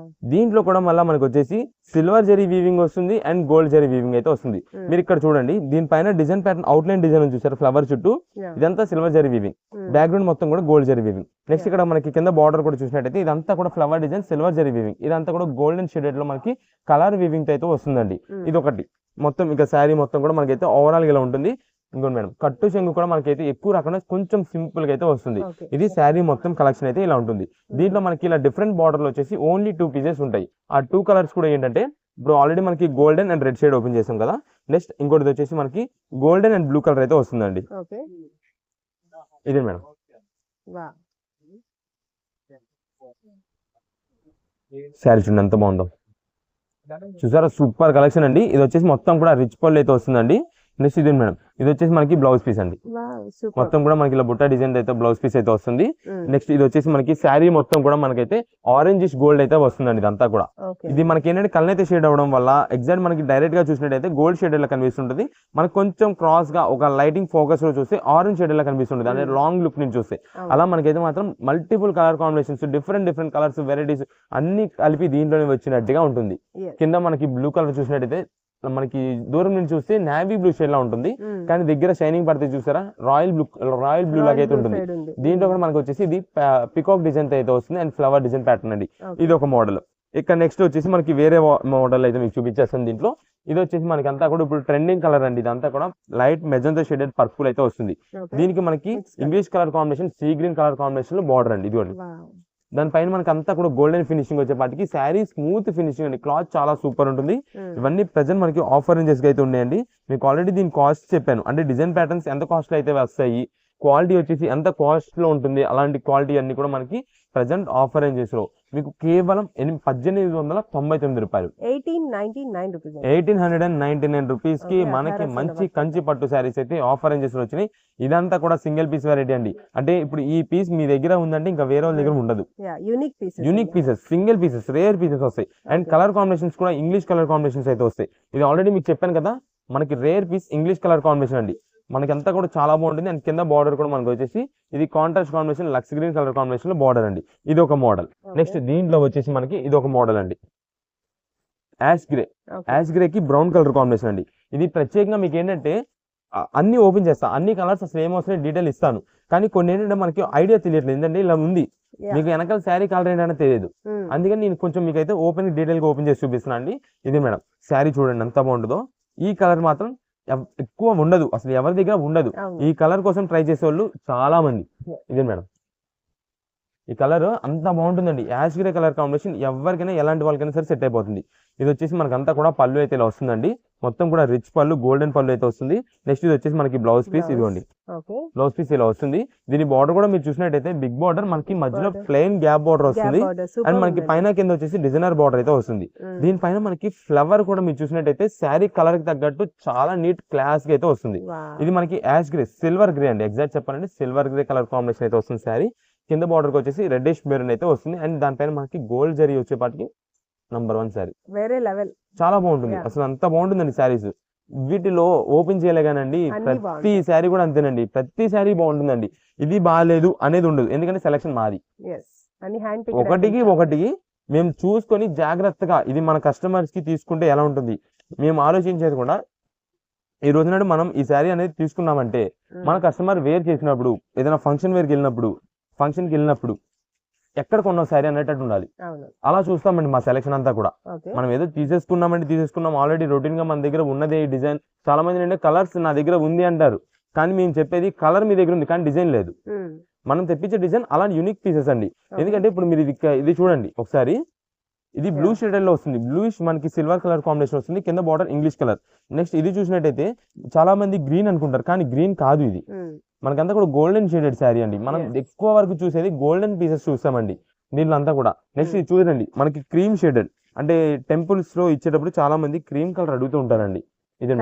దీంట్లో కూడా మళ్ళీ మనకు వచ్చేసి సిల్వర్ జరీ వీవింగ్ వస్తుంది అండ్ గోల్డ్ జరీ వీవింగ్ అయితే వస్తుంది. మీరు ఇక్కడ చూడండి, దీనిపైన డిజైన్ ప్యాటర్న్ అవుట్లైన్ డిజైన్ చూసారు, ఫ్లవర్ చుట్టూ ఇదంతా సిల్వర్ జరీ వీవింగ్, బ్యాక్గ్రౌండ్ మొత్తం కూడా గోల్డ్ జరీ వీవింగ్. నెక్స్ట్ ఇక్కడ మనకి కింద బార్డర్ కూడా చూసినట్టయితే ఇదంతా కూడా flower design, silver zari weaving, ఇదంతా కూడా గోల్డెన్ షేడెడ్ లో మనకి కలర్ వీవింగ్ అయితే వస్తుందండి. ఇది ఒకటి మొత్తం. ఇక శారీ మొత్తం కూడా మనకైతే ఓవరాల్ గా ఇలా ఉంటుంది. ఇంకోటి మేడం, కట్టు చెంగు కూడా మనకైతే ఎక్కువ రాకుండా కొంచెం సింపుల్ గా అయితే వస్తుంది. ఇది శారీ మొత్తం కలెక్షన్ అయితే ఇలా ఉంటుంది. దీంట్లో మనకి ఇలా డిఫరెంట్ బార్డర్ లో వచ్చేసి ఓన్లీ 2 పీసెస్ ఉంటాయి. ఆ 2 కలర్స్ కూడా ఏంటంటే, ఇప్పుడు ఆల్రెడీ మనకి golden and red shade open చేసాం కదా, నెక్స్ట్ ఇంకోటి వచ్చేసి మనకి గోల్డెన్ అండ్ బ్లూ కలర్ అయితే వస్తుందండి. ఇదే మేడం, శారీ చూడండి ఎంత బాగుందో, చూసారా, సూపర్ కలెక్షన్ అండి. ఇది వచ్చేసి మొత్తం కూడా రిచ్ పళ్ళు అయితే వస్తుందండి. నెక్స్ట్ ఇది మేడం, ఇది వచ్చేసి మనకి బ్లౌజ్ పీస్ అండి. Wow super. మొత్తం కూడా మనకి ఇలా బుట్ట డిజైన్ అయితే బ్లౌజ్ పీస్ అయితే వస్తుంది. నెక్స్ట్ ఇది వచ్చేసి మనకి శారీ మొత్తం కూడా మనకైతే ఆరెంజ్ గోల్డ్ అయితే వస్తుందండి. ఇదంతా కూడా ఓకే. ఇది మనకి ఏంటంటే కలర్ అయితే షేడ్ అవడం వల్ల ఎగ్జాక్ట్ మనకి డైరెక్ట్ గా చూసినట్టయితే గోల్డ్ షేడ్ లా కనిపిస్తుంటది. మనకు కొంచెం క్రాస్ గా ఒక లైటింగ్ ఫోకస్ లో చూస్తే ఆరెంజ్ షేడ్ లా కనిపిస్తుంటది, అంటే లాంగ్ లుక్ నుంచి చూస్తే. అలా మనకైతే మాత్రం multiple colour combinations, different colours, varieties అన్ని కలిపి దీంట్లోనే వచ్చినట్టుగా ఉంటుంది. Yes. కింద మనకి బ్లూ కలర్ చూసినట్టయితే మనకి దూరం నుంచి చూస్తే నావీ బ్లూ షేడ్ లా ఉంటుంది, కానీ దగ్గర షైనింగ్ పడితే చూసారా రాయల్ బ్లూ లాగా అయితే ఉంటుంది. దీంట్లో కూడా మనకి వచ్చేసి ఇది పికాక్ డిజైన్ అయితే వస్తుంది అండ్ ఫ్లవర్ డిజైన్ ప్యాటర్న్ అండి. ఇది ఒక మోడల్. ఇక్కడ నెక్స్ట్ వచ్చేసి మనకి వేరే మోడల్ అయితే మీకు చూపించేస్తాను. దీంట్లో ఇది వచ్చేసి మనకి అంతా కూడా ఇప్పుడు ట్రెండింగ్ కలర్ అండి. ఇదంతా కూడా లైట్ మెజంతా షేడెడ్ పర్పుల్ అయితే వస్తుంది. దీనికి మనకి English colour combination, sea green colour combination లో బార్డర్ అండి. ఇదిగోండి, దానిపైన మనకి అంతా కూడా గోల్డెన్ ఫినిషింగ్ వచ్చేపాటికి శారీ స్మూత్ ఫినిషింగ్ అండి. క్లాత్ చాలా సూపర్ ఉంటుంది. ఇవన్నీ ప్రెజెంట్ మనకి ఆఫర్ రేంజెస్ అయితే ఉన్నాయండి. మీకు ఆల్రెడీ దీని కాస్ట్ చెప్పాను, అంటే డిజైన్ ప్యాటర్న్స్ ఎంత కాస్ట్ లో అయితే వస్తాయి, క్వాలిటీ వచ్చేసి ఎంత కాస్ట్ లో ఉంటుంది, అలాంటి క్వాలిటీ అన్ని కూడా మనకి ప్రెజెంట్ ఆఫర్ రేంజెస్ లో మీకు కేవలం 1899 రూపాయలు, 1899 రూపీస్ కి మనకి మంచి కంచి పట్టు శారీస్ అయితే ఆఫర్ రేంజెస్ లో వచ్చినాయి. ఇదంతా కూడా సింగిల్ పీస్ వెరైటీ అండి. అంటే ఇప్పుడు ఈ పీస్ మీ దగ్గర ఉందంటే ఇంకా వేరే వాళ్ళ దగ్గర ఉండదు. Unique pieces, single pieces, rare pieces వస్తాయి. అండ్ కలర్ కాంబినేషన్స్ కూడా ఇంగ్లీష్ కలర్ కాంబినేషన్స్ అయితే వస్తాయి. ఇది ఆల్రెడీ మీకు చెప్పాను కదా, మనకి rare piece English colour combination అండి. మనకి అంతా కూడా చాలా బాగుంటుంది. అండ్ కింద బార్డర్ కూడా మనకు వచ్చేసి ఇది కాంట్రాస్ట్ కాంబినేషన్, లక్స్ గ్రీన్ కలర్ కాంబినేషన్ లో బార్డర్ అండి. ఇది ఒక మోడల్. నెక్స్ట్ దీంట్లో వచ్చేసి మనకి ఇది ఒక మోడల్ అండి, యాష్ గ్రే కి బ్రౌన్ కలర్ కాంబినేషన్ అండి. ఇది ప్రత్యేకంగా మీకు ఏంటంటే అన్ని ఓపెన్ చేస్తా, అన్ని కలర్స్ అసలు ఏమొస్తున్నాయి డీటెయిల్ ఇస్తాను, కానీ కొన్ని ఏంటంటే మనకి ఐడియా తెలియట్లేదు. ఏంటంటే ఇలా ఉంది, మీకు వెనకాల శారీ కలర్ ఏంటనే తెలియదు. అందుకని నేను కొంచెం మీకు అయితే డీటెయిల్ గా ఓపెన్ చేసి చూపిస్తున్నా అండి. ఇది మేడం శారీ చూడండి ఎంత బాగుంటుందో. ఈ కలర్ మాత్రం ఎక్కువ ఉండదు, అసలు ఎవరి దగ్గర ఉండదు. ఈ కలర్ కోసం ట్రై చేసే వాళ్ళు చాలా మంది. ఇదే మేడం, ఈ కలర్ అంత బాగుంటుందండి. యాష్ గ్రే కలర్ కాంబినేషన్ ఎవరికైనా ఎలాంటి వాళ్ళకైనా సరే సెట్ అయిపోతుంది. ఇది వచ్చేసి మనకంతా కూడా పళ్ళు అయితే ఇలా వస్తుందండి. మొత్తం కూడా రిచ్ పళ్ళు, గోల్డెన్ పళ్ళు అయితే వస్తుంది. నెక్స్ట్ ఇది వచ్చేసి మనకి బ్లౌజ్ పీస్, ఇదిగోండి బ్లౌజ్ పీస్ ఇలా వస్తుంది. దీని బార్డర్ కూడా మీరు చూసినట్టయితే బిగ్ బార్డర్, మనకి మధ్యలో ప్లెయిన్ గ్యాప్ బార్డర్ వస్తుంది. అండ్ మనకి పైన కింద వచ్చేసి డిజైనర్ బార్డర్ అయితే వస్తుంది. దీనిపైన మనకి ఫ్లవర్ కూడా మీరు చూసినట్టయితే శారీ కలర్ కి తగ్గట్టు చాలా నీట్ క్లాస్ గా అయితే వస్తుంది. ఇది మనకి యాష్ గ్రే, సిల్వర్ గ్రే అండి, ఎగ్జాక్ట్ చెప్పాలంటే సిల్వర్ గ్రే కలర్ కాంబినేషన్ అయితే వస్తుంది. శారీ కింద బార్డర్ కి వచ్చేసి రెడ్డిష్ మెరూన్ అయితే వస్తుంది. అండ్ దానిపైన మనకి గోల్డ్ జరీ వచ్చేపాటికి నంబర్ 1 శారీ, వేరే లెవెల్, చాలా బాగుంటుంది. అసలు అంత బాగుంటుందండి శారీస్. వీటిలో ఓపెన్ చేయలేగానండి, ప్రతి శారీ కూడా అంతేనండి, ప్రతి శారీ బాగుంటుందండి. ఇది బాగాలేదు అనేది ఉండదు, ఎందుకంటే సెలక్షన్ మాది. ఒకటికి మేము చూసుకొని జాగ్రత్తగా ఇది మన కస్టమర్స్ కి తీసుకుంటే ఎలా ఉంటుంది మేము ఆలోచించేది కూడా. ఈ రోజు నాడు మనం ఈ శారీ అనేది తీసుకున్నామంటే మన కస్టమర్ వేర్ చేసినప్పుడు, ఏదైనా ఫంక్షన్ వేర్కి వెళ్ళినప్పుడు ఎక్కడ కొన్న శారీ అనేటట్టు ఉండాలి. అలా చూస్తామండి మా సెలక్షన్ అంతా కూడా. మనం ఏదో తీసేసుకున్నాం ఆల్రెడీ రొటీన్ గా మన దగ్గర ఉన్నదే ఈ డిజైన్. చాలా మంది ఏంటంటే కలర్స్ నా దగ్గర ఉంది అంటారు, కానీ మేము చెప్పేది కలర్ మీ దగ్గర ఉంది కానీ డిజైన్ లేదు. మనం తెప్పించే డిజైన్ అలా యూనిక్ పీసెస్ అండి. ఎందుకంటే ఇప్పుడు మీరు ఇది చూడండి ఒకసారి, ఇది బ్లూ షేడ్ లో వస్తుంది. బ్లూయిష్ మనకి సిల్వర్ కలర్ కాంబినేషన్ వస్తుంది. కింద బార్డర్ ఇంగ్లీష్ కలర్. నెక్స్ట్ ఇది చూసినట్టయితే చాలా మంది గ్రీన్ అనుకుంటారు, కానీ గ్రీన్ కాదు. ఇది మనకంతా కూడా గోల్డెన్ షేడెడ్ శారీ అండి. మనం ఎక్కువ వరకు చూసేది గోల్డెన్ పీసెస్ చూస్తామండి దీంట్లో అంతా కూడా. నెక్స్ట్ ఇది చూడండి మనకి క్రీమ్ షేడెడ్, అంటే టెంపుల్స్ లో ఇచ్చేటప్పుడు చాలా మంది క్రీమ్ కలర్ అడుగుతూ ఉంటారండి. ఇది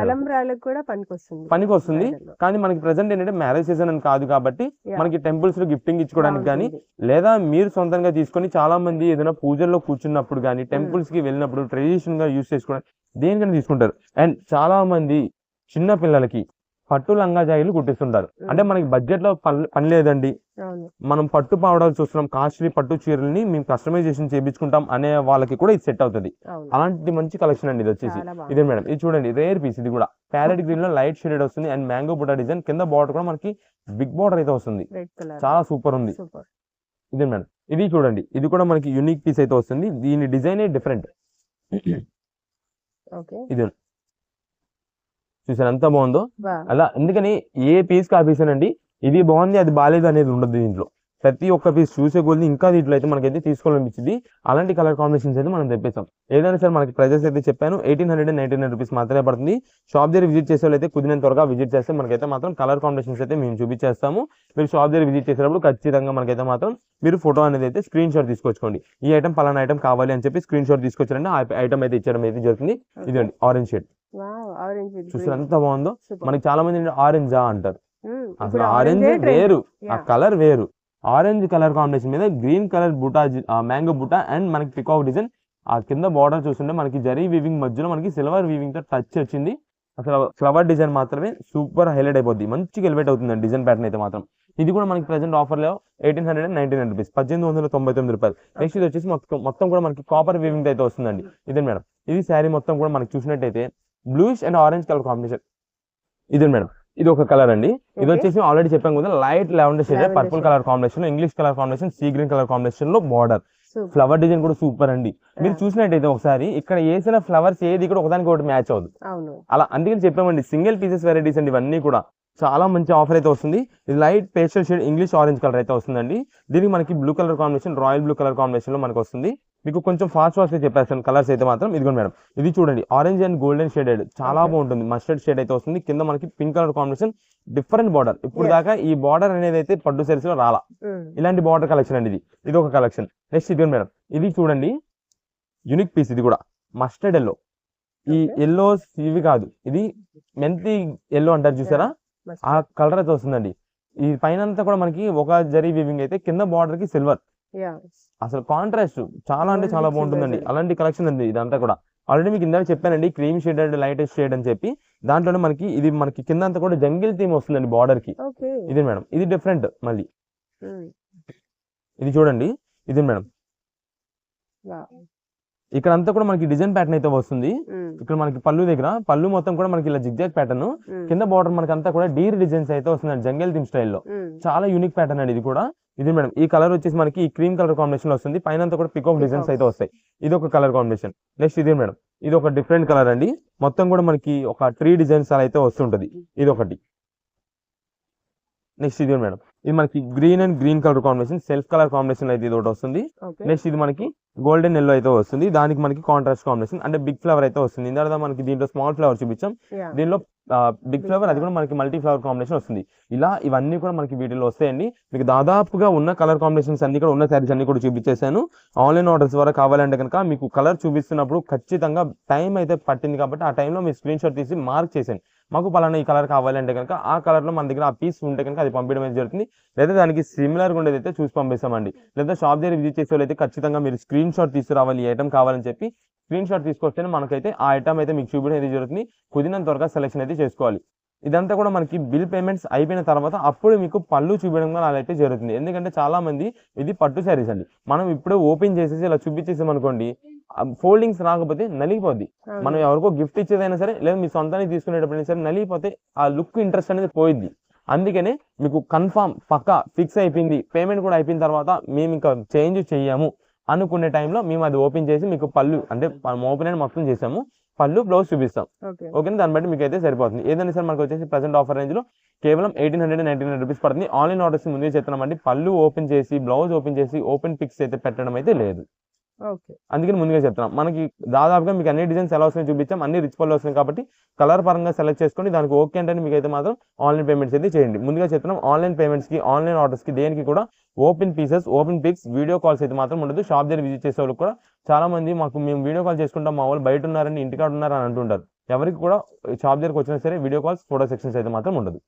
పనికి వస్తుంది, కానీ మనకి ప్రెసెంట్ ఏంటంటే మ్యారేజ్ సీజన్ అని కాదు కాబట్టి మనకి టెంపుల్స్ లో గిఫ్టింగ్ ఇచ్చుకోవడానికి కానీ, లేదా మీరు సొంతంగా తీసుకొని చాలా మంది ఏదైనా పూజల్లో కూర్చున్నప్పుడు కానీ, టెంపుల్స్ కి వెళ్ళినప్పుడు ట్రెడిషనల్ గా యూజ్ చేసుకోవడానికి దేనికైనా తీసుకుంటారు. అండ్ చాలా మంది చిన్న పిల్లలకి పట్టు లంగా జాయిలు కుట్టిస్తుంటారు. అంటే మనకి బడ్జెట్ లో పని లేదండి, మనం పట్టు పావడాలు చూస్తున్నాం, కాస్ట్లీ పట్టు చీరల్ని మేము కస్టమైజేషన్ చేయించుకుంటాం అనే వాళ్ళకి కూడా ఇది సెట్ అవుతుంది. అలాంటి మంచి కలెక్షన్ అండి ఇది వచ్చేసి. ఇదే మేడం, ఇది చూడండి రేర్ పీస్. ఇది కూడా ప్యారెట్ గ్రీన్ లో లైట్ షేడెడ్ వస్తుంది. అండ్ మ్యాంగో బుటా డిజైన్, కింద బార్డర్ కూడా మనకి బిగ్ బార్డర్ అయితే వస్తుంది. చాలా సూపర్ ఉంది. ఇదే మేడం, ఇది చూడండి, ఇది కూడా మనకి యూనిక్ పీస్ అయితే వస్తుంది. దీని డిజైన్ డిఫరెంట్. ఇది చూసారు ఎంత బాగుందో. అలా ఎందుకని ఏ పీస్ కా పీస్ అండి, ఇది బాగుంది అది బాగాలేదు అనేది ఉండదు దీంట్లో. ప్రతి ఒక్క పీస్ చూసే కొద్ది ఇంకా దీంట్లో అయితే మనకైతే తీసుకోవాలనిపించింది. అలాంటి కలర్ కాంబినేషన్స్ అయితే మనం తెప్పిస్తాం. ఏదైనా సరే మనకి ప్రైజెస్ అయితే చెప్పాను 1899 రూపీస్ మాత్రమే పడుతుంది. షాప్ దగ్గర విజిట్ చేసే వాళ్ళు అయితే కుదిరినంత త్వరగా విజిట్ చేస్తే మనకైతే మాత్రం కలర్ కాంబినేషన్స్ అయితే మేము చూపించేస్తాము. మీరు షాప్ దగ్గర విజిట్ చేసేటప్పుడు ఖచ్చితంగా మనకైతే మాత్రం మీరు ఫోటో అనేది అయితే స్క్రీన్ షాట్ తీసుకొచ్చుకోండి. ఈ ఐటమ్ పలానా ఐటమ్ కావాలి అని చెప్పి స్క్రీన్ షాట్ తీసుకొచ్చారంటే ఆ ఐటమ్ అయితే ఇచ్చడం అయితే జరుగుతుంది. ఇదండి ఆరెంజ్ షేడ్ చూసారు ఎంత బాగుందో. మనకి చాలా మంది ఆరెంజా అంటారు, అసలు ఆరెంజ్ వేరు, ఆ కలర్ వేరు. ఆరెంజ్ కలర్ కాంబినేషన్ మీద green colour buta, mango buta and మనకి పికాక్ డిజైన్. ఆ కింద బార్డర్ చూస్తుంటే మనకి జరీ వీవింగ్ మధ్యలో మనకి సిల్వర్ వీవింగ్ తో టచ్ వచ్చింది. అసలు ఫ్లవర్ డిజైన్ మాత్రమే సూపర్ హైలైట్ అయిపోద్ది, మంచిగా ఎలివేట్ అవుతుంది డిజైన్ ప్యాటర్న్ అయితే మాత్రం. ఇది కూడా మనకి ప్రెసెంట్ ఆఫర్ లో 1899 రూపీస్, 1899 రూపాయలు. నెక్స్ట్ ఇది వచ్చేసి మొత్తం కూడా మనకి కాపర్ వీవింగ్ అయితే వస్తుందండి. ఇదే మేడం, ఇది శారీ మొత్తం కూడా మనకి చూసినట్టయితే bluish and orange colour combination. ఇదే మేడం, ఇది ఒక కలర్ అండి. ఇది వచ్చేసి ఆల్రెడీ చెప్పాం కదా light lavender shade, purple colour combination, English colour combination, sea green colour combination లో బార్డర్. ఫ్లవర్ డిజైన్ కూడా సూపర్ అండి. మీరు చూసినట్టయితే ఒకసారి ఇక్కడ వేసిన ఫ్లవర్స్ ఏది కూడా ఒకదానికి ఒకటి మ్యాచ్ అవుతుంది అలా, అందుకని చెప్పామండి సింగిల్ పీసెస్ వెరైటీస్ అండి ఇవన్నీ కూడా. చాలా మంచి ఆఫర్ అయితే వస్తుంది. ఇది light pastel shade English orange colour అయితే వస్తుందండి. దీనికి మనకి blue colour combination, royal blue colour combination లో మనకి వస్తుంది. మీకు కొంచెం ఫాస్ట్ చెప్పేస్తాను కలర్స్ అయితే మాత్రం. ఇదిగోండి మేడం, ఇది చూడండి ఆరెంజ్ అండ్ గోల్డెన్ షేడెడ్, చాలా బాగుంటుంది. మస్టర్డ్ షేడ్ అయితే వస్తుంది. కింద మనకి pink colour combination, different border. ఇప్పుడు దాకా ఈ బార్డర్ అనేది అయితే పట్టు సెల్స్ లో రాలా, ఇలాంటి బార్డర్ కలెక్షన్ అండి ఇది ఒక కలెక్షన్. నెక్స్ట్ ఇదిగోండి మేడం, ఇది చూడండి యూనిక్ పీస్. ఇది కూడా మస్టర్డ్ ఎల్లో. ఈ ఎల్లోస్ ఇవి కాదు, ఇది మెంతి ఎల్లో అంటారు చూసారా, ఆ కలర్ అయితే వస్తుందండి. ఈ పైన అంతా కూడా మనకి ఒక జరీ వీవింగ్ అయితే, కింద బార్డర్ కి సిల్వర్. అసలు కాంట్రాస్ట్ చాలా అంటే చాలా బాగుంటుందండి. అలాంటి కలెక్షన్ అండి ఇదంతా కూడా. ఆల్రెడీ మీకు ఇందాక చెప్పానండి క్రీమ్ షేడెడ్ లైటెస్ట్ షేడ్ అని చెప్పి. దాంట్లోనే మనకి ఇది మనకి కింద అంతా కూడా జంగిల్ థీమ్ వస్తుందండి బార్డర్ కి. ఇది మేడం, ఇది డిఫరెంట్ మళ్ళీ. ఇది చూడండి, ఇది మేడం, ఇక్కడ అంతా కూడా మనకి డిజైన్ ప్యాటర్న్ అయితే వస్తుంది. ఇక్కడ మనకి పళ్ళు దగ్గర పళ్ళు మొత్తం కూడా మనకి ఇలా జిగ్జాగ్ ప్యాటర్న్, కింద బార్డర్ మనకి అంతా కూడా డీర్ డిజైన్స్ అయితే వస్తుందండి జంగల్ థీమ్ స్టైల్లో. చాలా యూనిక్ ప్యాటర్న్ అండి ఇది కూడా. ఇది మేడం, ఈ కలర్ వచ్చేసి మనకి ఈ క్రీమ్ కలర్ కాంబినేషన్ లో వస్తుంది. పైన అంతా కూడా పికాక్ డిజైన్స్ అయితే వస్తాయి. ఇది ఒక కలర్ కాంబినేషన్. నెక్స్ట్ ఇది మేడం, ఇది ఒక డిఫరెంట్ కలర్ అండి. మొత్తం కూడా మనకి ఒక 3 డిజైన్స్ అలా అయితే వస్తుంటది. ఇది ఒకటి. నెక్స్ట్ ఇది మేడం, ఇది మనకి green and green colour combination, self colour combination అయితే ఇది ఒకటి వస్తుంది. నెక్స్ట్ ఇది మనకి గోల్డెన్ ఎల్లో అయితే వస్తుంది. దానికి మనకి కాంట్రాస్ట్ కాంబినేషన్ అంటే బిగ్ ఫ్లవర్ అయితే వస్తుంది. ఇందాక మనకి దీంట్లో స్మాల్ ఫ్లవర్ చూపించాం, దీనిలో బిగ్ ఫ్లవర్, అది కూడా మనకి మల్టీ ఫ్లవర్ కాంబినేషన్ వస్తుంది. ఇలా ఇవన్నీ కూడా మనకి వీటిలో వస్తాయండి. మీకు దాదాపుగా ఉన్న కలర్ కాంబినేషన్స్ అన్ని కూడా ఉన్న శారీస్ అన్ని కూడా చూపించేసాను. ఆన్లైన్ ఆర్డర్స్ ద్వారా కావాలంటే కనుక మీకు కలర్ చూపిస్తున్నప్పుడు ఖచ్చితంగా టైం అయితే పట్టింది కాబట్టి ఆ టైంలో మీ స్క్రీన్ షాట్ తీసి మార్క్ చేసాను. మాకు పలానా ఈ కలర్ కావాలంటే కనుక ఆ కలర్ లో మన దగ్గర ఆ పీస్ ఉంటే కనుక అది పంపించడం అయితే జరుగుతుంది. లేదా దానికి సిమిలర్ ఉండేది అయితే చూసి పంపిస్తామండి. లేదా షాప్ దగ్గర విజిట్ చేసే వాళ్ళు అయితే ఖచ్చితంగా మీరు స్క్రీన్ షాట్ తీసుకురావాలి, ఈ ఐటమ్ కావాలని చెప్పి స్క్రీన్ షాట్ తీసుకొస్తేనే మనకైతే ఆ ఐటమ్ అయితే మీకు చూపించడం అయితే జరుగుతుంది. కుదిరినంత త్వరగా సెలెక్షన్ అయితే చేసుకోవాలి. ఇదంతా కూడా మనకి బిల్ పేమెంట్స్ అయిపోయిన తర్వాత అప్పుడు మీకు పళ్ళు చూపించడం అలా అయితే జరుగుతుంది. ఎందుకంటే చాలా మంది ఇది పట్టు శారీస్ అండి, మనం ఇప్పుడే ఓపెన్ చేసేసి ఇలా చూపించేసాం అనుకోండి, ఫోల్డింగ్స్ రాకపోతే నలిగిపోద్ది. మనం ఎవరికో గిఫ్ట్ ఇచ్చేదైనా సరే లేదా మీ సొంతానికి తీసుకునేటప్పుడు సరే నలిగిపోతే ఆ లుక్ ఇంట్రెస్ట్ అనేది పోయిద్ది. అందుకనే మీకు కన్ఫామ్ పక్కా ఫిక్స్ అయిపోయింది, పేమెంట్ కూడా అయిపోయిన తర్వాత మేము ఇంకా చేంజ్ చెయ్యము అనుకునే టైంలో మేము అది ఓపెన్ చేసి మీకు పళ్ళు అంటే ఓపెన్ అయిన మొత్తం చేసాము, పళ్ళు బ్లౌజ్ చూపిస్తాం. ఓకే, దాన్ని బట్టి మీకు అయితే సరిపోతుంది. ఏదైనా సరే మనకు వచ్చేసి ప్రెసెంట్ ఆఫర్ రేంజ్ లో కేవలం 1899 రూపీస్ పడుతుంది. ఆన్లైన్ ఆర్డర్స్ ముందే చెప్తున్నామండి, పళ్ళు ఓపెన్ చేసి బ్లౌజ్ ఓపెన్ చేసి ఓపెన్ పిక్స్ అయితే పెట్టడం అయితే లేదు. అందుకని ముందుగా చెప్తున్నాం. మనకి దాదాపుగా మీకు అన్ని డిజైన్స్ ఎలా వస్తున్నాయి చూపించాం, అన్ని రిచ్ పళ్ళు వస్తున్నాయి కాబట్టి కలర్ పరంగా సెలెక్ట్ చేసుకొని దానికి ఓకే అంటే మీకు అయితే మాత్రం ఆన్లైన్ పేమెంట్స్ అయితే చేయండి. ముందుగా చెప్తున్నాం ఆన్లైన్ పేమెంట్స్ కి ఆన్లైన్ ఆర్డర్స్ కి దేనికి కూడా open pieces open pics video calls అయితే మాత్రం ఉండదు. షాప్ దగ్గర విజిట్ చేసే వాళ్ళు కూడా చాలా మంది మేము వీడియో కాల్ చేసుకుంటాం, మా వాళ్ళు బయట ఉన్నారని ఇంటికాడ ఉన్నారని అంటుంటారు. ఎవరికి కూడా షాప్ దగ్గరకు వచ్చినా సరే వీడియో కాల్స్ ఫోటో సెక్షన్స్ అయితే మాత్రం ఉండదు.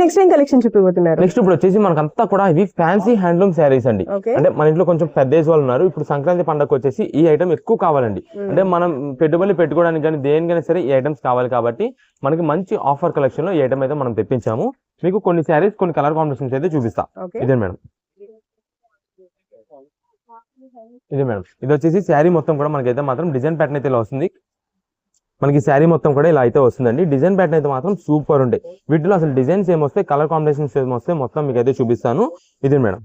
నెక్స్ట్ ఏం కలెక్షన్ చూపిపోతున్నారు? నెక్స్ట్ ఇప్పుడు వచ్చేసి మనకంతా కూడా ఇవి ఫ్యాన్సీ హ్యాండ్లూమ్ శారీస్ అండి. అంటే మన ఇంట్లో కొంచెం పెద్ద ఏజ్ వాళ్ళు ఉన్నారు, ఇప్పుడు సంక్రాంతి పండుగ వచ్చేసి ఈ ఐటమ్ ఎక్కువ కావాలండి. అంటే మనం పెట్టుబడి పెట్టుకోవడానికి కానీ దేనికైనా సరే ఈ ఐటమ్స్ కావాలి కాబట్టి మనకి మంచి ఆఫర్ కలెక్షన్ లో ఈ ఐటమ్ అయితే మనం తెప్పించాము. మీకు కొన్ని శారీస్ కొన్ని కలర్ కాంబినేషన్స్ అయితే చూపిస్తా. ఇదే మేడం, ఇదే మేడం, ఇది వచ్చేసి శారీ మొత్తం కూడా మనకైతే మాత్రం డిజైన్ ప్యాటర్న్ అయితే ఇలా వస్తుంది. మనకి శారీ మొత్తం కూడా ఇలా అయితే వస్తుందండి. డిజైన్ ప్యాటర్న్ అయితే మాత్రం సూపర్ ఉంటాయి. వీటిలో అసలు డిజైన్స్ ఏమొస్తాయి, కలర్ కాంబినేషన్స్ ఏమొస్తాయి మొత్తం మీకు అయితే చూపిస్తాను. ఇది మేడం,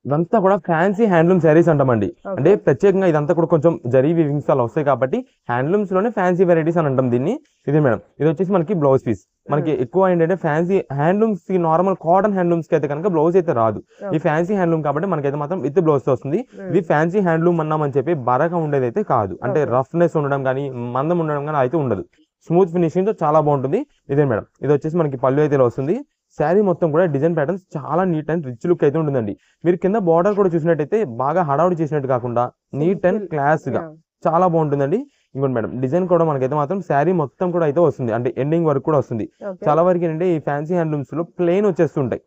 ఇదంతా కూడా ఫ్యాన్సీ హ్యాండ్లూమ్ శారీస్ అంటామండి. అంటే ప్రత్యేకంగా ఇదంతా కూడా కొంచెం జరీ వీవింగ్స్ అలా వస్తాయి కాబట్టి హ్యాండ్లూమ్స్ లోనే ఫ్యాన్సీ వెరైటీస్ అని అంటాం దీన్ని. ఇది మేడం, ఇది వచ్చేసి మనకి బ్లౌజ్ పీస్. మనకి ఎక్కువ ఏంటంటే ఫ్యాన్సీ హ్యాండ్లూమ్స్ కి నార్మల్ కాటన్ హ్యాండ్లూమ్స్ కి అయితే కనుక బ్లౌజ్ అయితే రాదు. ఈ ఫ్యాన్సీ హ్యాండ్లూమ్ కాబట్టి మనకైతే మాత్రం విత్ బ్లౌజ్ వస్తుంది. ఇది ఫ్యాన్సీ హ్యాండ్లూమ్ అన్నామని చెప్పి బరగా ఉండేది అయితే కాదు, అంటే రఫ్నెస్ ఉండడం కానీ మందం ఉండడం కానీ అయితే ఉండదు. స్మూత్ ఫినిషింగ్ తో చాలా బాగుంటుంది. ఇదే మేడం, ఇది వచ్చేసి మనకి పళ్ళు అయితే ఇలా వస్తుంది. శారీ మొత్తం కూడా డిజైన్ ప్యాటర్న్స్ చాలా నీట్ అండ్ రిచ్ లుక్ అయితే ఉంటుందండి. మీరు కింద బార్డర్ కూడా చూసినట్టయితే బాగా హడావుడి చేసినట్టు కాకుండా నీట్ అండ్ క్లాస్ గా చాలా బాగుంటుందండి. ఇంకోటి మేడం, డిజైన్ కూడా మనకైతే మాత్రం శారీ మొత్తం కూడా అయితే వస్తుంది, అంటే ఎండింగ్ వరకు కూడా వస్తుంది. చాలా వరకు ఏంటంటే ఈ ఫ్యాన్సీ హ్యాండ్లూమ్స్ లో ప్లెయిన్ వచ్చేస్తుంటాయి,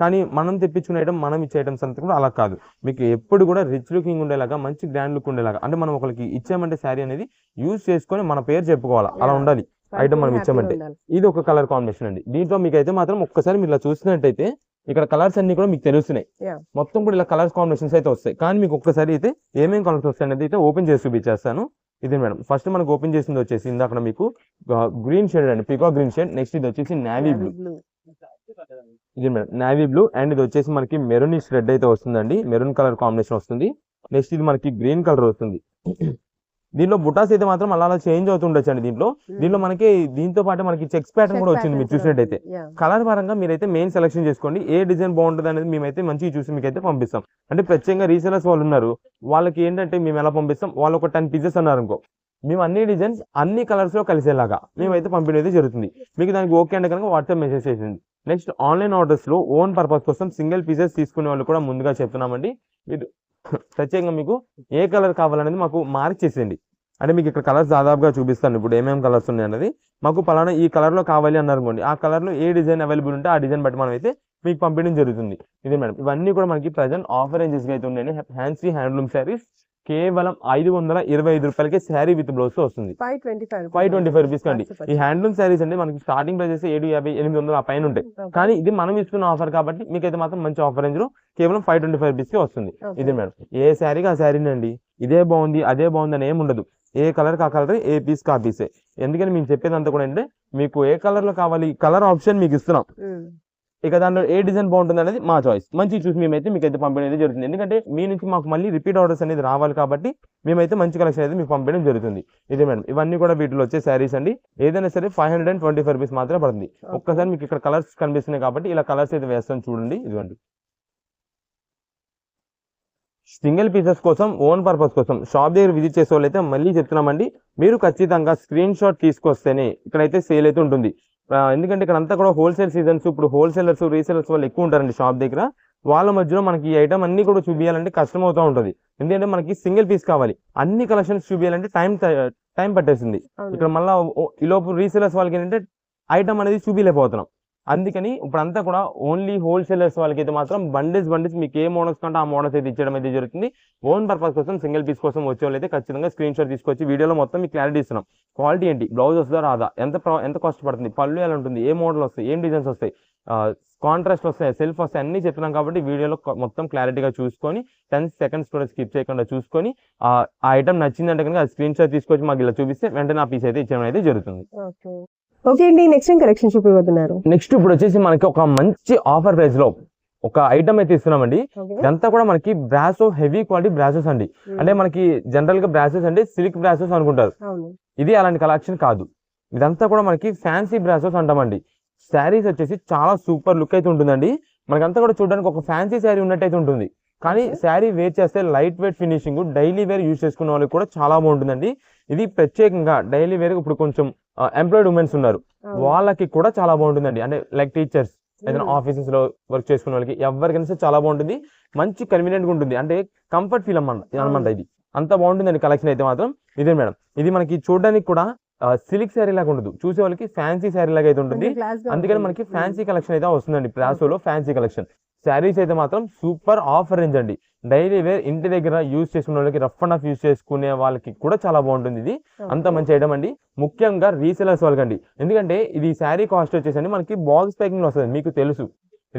కానీ మనం తెప్పించుకునే ఐటమ్ మనం ఇచ్చే ఐటమ్స్ అంతా కూడా అలా కాదు. మీకు ఎప్పుడు కూడా రిచ్ లుకింగ్ ఉండేలాగా, మంచి గ్రాండ్ లుక్ ఉండేలాగా, అంటే మనం ఒకరికి ఇచ్చామంటే శారీ అనేది యూజ్ చేసుకొని మన పేరు చెప్పుకోవాలా, అలా ఉండాలి ఐటమ్ మనం ఇచ్చామంటే. ఇది ఒక కలర్ కాంబినేషన్ అండి. దీంట్లో మీకు అయితే మాత్రం ఒక్కసారి మీరు ఇలా చూసినట్టయితే ఇక్కడ కలర్స్ అన్ని కూడా మీకు తెలుస్తున్నాయి. మొత్తం కూడా ఇలా కలర్స్ కాంబినేషన్స్ అయితే వస్తాయి, కానీ మీకు ఒక్కసారి అయితే ఏమేమి కలర్స్ వస్తాయి అనేది అయితే ఓపెన్ చేసి చూపించేస్తాను. ఇది మేడం, ఫస్ట్ మనకు ఓపెన్ చేసింది వచ్చేసి ఇందాక మీకు గ్రీన్ షేడ్ అండి, పికా గ్రీన్ షేడ్. నెక్స్ట్ ఇది వచ్చేసి నావీ బ్లూ. ఇది మేడం నావీ బ్లూ, అండ్ ఇది వచ్చేసి మనకి మెరూనిష్ రెడ్ అయితే వస్తుందండి, మెరూన్ కలర్ కాంబినేషన్ వస్తుంది. నెక్స్ట్ ఇది మనకి గ్రీన్ కలర్ వస్తుంది. దీంట్లో బుటాస్ అయితే మాత్రం అలా అలా చేంజ్ అవుతుండొచ్చు అండి. దీంట్లో మనకి దీంతో పాటు మనకి చెక్స్ ప్యాటర్న్ కూడా వచ్చింది. మీరు చూసినట్టయితే కలర్ పరంగా మీరైతే మెయిన్ సెలెక్షన్ చేసుకోండి, ఏ డిజైన్ బాగుంటుంది అనేది మేమైతే మంచిగా చూసి మీకు అయితే పంపిస్తాం. అంటే ప్రత్యేకంగా రీసెలర్స్ వాళ్ళు ఉన్నారు, వాళ్ళకి ఏంటంటే మేము ఎలా పంపిస్తాం, వాళ్ళు ఒక 10 పీసెస్ అన్నారు అనుకో, మేము అన్ని డిజైన్స్ అన్ని కలర్స్ లో కలిసేలాగా మేమైతే పంపిణీ జరుగుతుంది. మీకు దానికి ఓకే అంటే కనుక వాట్సాప్ మెసేజ్ చేసింది. నెక్స్ట్ ఆన్లైన్ ఆర్డర్స్ లో ఓన్ పర్పస్ కోసం సింగిల్ పీసెస్ తీసుకునే వాళ్ళు కూడా ముందుగా చెప్తున్నామండి. మీరు ప్రత్యేకంగా మీకు ఏ కలర్ కావాలనేది మాకు మార్క్ చేసేయండి. అంటే మీకు ఇక్కడ కలర్స్ దాదాపుగా చూపిస్తాను, ఇప్పుడు ఏమేమి కలర్స్ ఉన్నాయి అనేది. మాకు పలానా ఈ కలర్ లో కావాలి అన్నారు అనుకోండి, ఆ కలర్ లో ఏ డిజైన్ అవైలబుల్ ఉంటే ఆ డిజైన్ బట్టి మనం అయితే మీకు పంపించడం జరుగుతుంది. ఇది మేడం, ఇవన్నీ కూడా మనకి ప్రజెంట్ ఆఫర్ రేంజెస్ అయితే ఉన్నాయండి. ఫ్యాన్సీ హ్యాండ్లూమ్ శారీస్ కేవలం 525 రూపాయలకి శారీ విత్ బ్లౌజ్ వస్తుంది. 525 రూపీస్ కండి. ఈ హ్యాండ్లూమ్ శారీస్ అంటే మనకి స్టార్టింగ్ ప్రైజెస్ 750, 800 ఆ పైన ఉంటాయి, కానీ ఇది మనం ఇస్తున్న ఆఫర్ కాబట్టి మీకైతే మాత్రం మంచి ఆఫర్ రేంజ్ లో కేవలం 525 రూపీస్ కి వస్తుంది. ఇది మేడం, ఏ శారీకి ఆ శారీని అండి, ఇదే బాగుంది అదే బాగుంది అని ఏమి ఉండదు. ఏ కలర్ కా కలర్, ఏ పీస్ కా పీసే. ఎందుకని మేము చెప్పేదంతా కూడా ఏంటంటే మీకు ఏ కలర్ లో కావాలి కలర్ ఆప్షన్ మీకు ఇస్తున్నాం, ఇక దాంట్లో ఏ డిజైన్ బాగుంటుంది అనేది మా చాయిస్. మంచి చూసి మేమైతే మీకు అయితే పంపించడం జరుగుతుంది. ఎందుకంటే మీ నుంచి మాకు మళ్ళీ రిపీట్ ఆర్డర్స్ అనేది రావాలి కాబట్టి మేమైతే మంచి కలెక్షన్ అయితే మీకు పంపించడం జరుగుతుంది. ఇది మేడం, ఇవన్నీ కూడా వీటిలో వచ్చే శారీస్ అండి. ఏదైనా సరే 525 రూపీస్ మాత్రమే పడుతుంది. ఒక్కసారి మీకు ఇక్కడ కలర్స్ కనిపిస్తున్నాయి కాబట్టి ఇలా కలర్స్ అయితే వేస్తాను చూడండి. ఇదిగోండి, సింగిల్ పీసెస్ కోసం ఓన్ పర్పస్ కోసం షాప్ దగ్గర విజిట్ చేసే వాళ్ళు అయితే మళ్ళీ చెప్తున్నామండి, మీరు ఖచ్చితంగా స్క్రీన్ షాట్ తీసుకొస్తేనే ఇక్కడైతే సేల్ అయితే ఉంటుంది. ఎందుకంటే ఇక్కడ అంతా కూడా హోల్సేల్ సీజన్స్, ఇప్పుడు హోల్సేలర్స్ రీసేలర్స్ వాళ్ళు ఎక్కువ ఉంటారండి షాప్ దగ్గర. వాళ్ళ మధ్యలో మనకి ఈ ఐటమ్ అన్ని కూడా చూపించాలంటే కష్టం అవుతూ ఉంటుంది. ఎందుకంటే మనకి సింగిల్ పీస్ కావాలి, అన్ని కలెక్షన్స్ చూపించాలంటే టైం పట్టేసింది. ఇక్కడ మళ్ళీ ఈ లోపు రీసేలర్స్ వాళ్ళకి ఏంటంటే ఐటమ్ అనేది చూపించలేకపోతున్నాం. అందుకని ఇప్పుడంతా కూడా ఓన్లీ హోల్సేలర్స్ వాళ్ళకి అయితే మాత్రం బండిల్స్ మీకు ఏ మోడల్స్ కంటే ఆ మోడల్స్ అయితే ఇచ్చడం అయితే జరుగుతుంది. ఓన్ పర్పస్ కోసం సింగిల్ పీస్ కోసం వచ్చే వాళ్ళు అయితే ఖచ్చితంగా స్క్రీన్ షాట్ తీసుకొచ్చి వీడియోలో మొత్తం మీకు క్లారిటీ ఇస్తున్నాం. క్వాలిటీ ఏంటి, బ్లౌజ్ వస్తుందా రాదా, ఎంత కాస్ట్ పడుతుంది, పళ్ళు ఎలా ఉంటుంది, ఏ మోడల్ వస్తాయి, ఏం డిజైన్స్ వస్తాయి, కాంట్రాస్ట్ వస్తాయి, సెల్ఫ్ వస్తాయి, అన్ని చెప్తున్నాం కాబట్టి వీడియోలో మొత్తం క్లారిటీగా చూసుకొని 10 seconds కూడా స్కిప్ చేయకుండా చూసుకొని ఆ ఐటమ్ నచ్చిందంటే కనుక స్క్రీన్ షాట్ తీసుకొచ్చి మాకు ఇలా చూపిస్తే వెంటనే ఆ పీస్ అయితే ఇచ్చడం అయితే జరుగుతుంది. ఓకే అండి, నెక్స్ట్ ఏం కలెక్షన్ చూపిపోతున్నారు? నెక్స్ట్ ఇప్పుడు వచ్చేసి మనకి ఒక మంచి ఆఫర్ ప్రైస్ లో ఒక ఐటమ్ అయితే ఇస్తున్నామండి. ఇదంతా కూడా మనకి బ్రాసో, హెవీ క్వాలిటీ బ్రాసోస్ అండి. అంటే మనకి జనరల్ గా బ్రాసోస్ అంటే సిల్క్ బ్రాసోస్ అనుకుంటారు, ఇది అలాంటి కలెక్షన్ కాదు. ఇదంతా కూడా మనకి ఫ్యాన్సీ బ్రాసోస్ అంటామండి. శారీస్ వచ్చేసి చాలా సూపర్ లుక్ అయితే ఉంటుందండి. మనకంతా కూడా చూడడానికి ఒక ఫ్యాన్సీ శారీ ఉన్నట్టయితే ఉంటుంది, కానీ శారీ వేర్ చేస్తే light weight finishing, daily wear use చేసుకునే వాళ్ళకి కూడా చాలా బాగుంటుందండి. ఇది ప్రత్యేకంగా డైలీ వేర్ ఇప్పుడు కొంచెం ఎంప్లాయిడ్ ఉమెన్స్ ఉన్నారు, వాళ్ళకి కూడా చాలా బాగుంటుందండి. అంటే లైక్ టీచర్స్, ఏదైనా ఆఫీసెస్ లో వర్క్ చేసుకునే వాళ్ళకి ఎవరికైనా చాలా బాగుంటుంది. మంచి కన్వీనియంట్ గా ఉంటుంది, అంటే కంఫర్ట్ ఫీల్ అనమాట. ఇది అంత బాగుంటుందండి కలెక్షన్ అయితే మాత్రం. ఇదే మేడం, ఇది మనకి చూడడానికి కూడా సిల్క్ శారీ లాగా ఉండదు, చూసే వాళ్ళకి ఫ్యాన్సీ శారీ లాగా అయితే ఉంటుంది. అందుకని మనకి ఫ్యాన్సీ కలెక్షన్ అయితే వస్తుందండి. బ్రాసోలో ఫ్యాన్సీ కలెక్షన్ శారీస్ అయితే మాత్రం సూపర్ ఆఫర్ రేంజ్ అండి. డైలీ వేర్ ఇంటి దగ్గర యూజ్ చేసుకునే వాళ్ళకి, రఫ్ అండ్ ఆఫ్ యూజ్ చేసుకునే వాళ్ళకి కూడా చాలా బాగుంటుంది. ఇది అంత మంచి ఐటమ్ అండి, ముఖ్యంగా రీసేలర్స్ వాళ్ళకండి. ఎందుకంటే ఇది శారీ కాస్ట్ వచ్చేసండి మనకి బాక్స్ ప్యాకింగ్ వస్తుంది. మీకు తెలుసు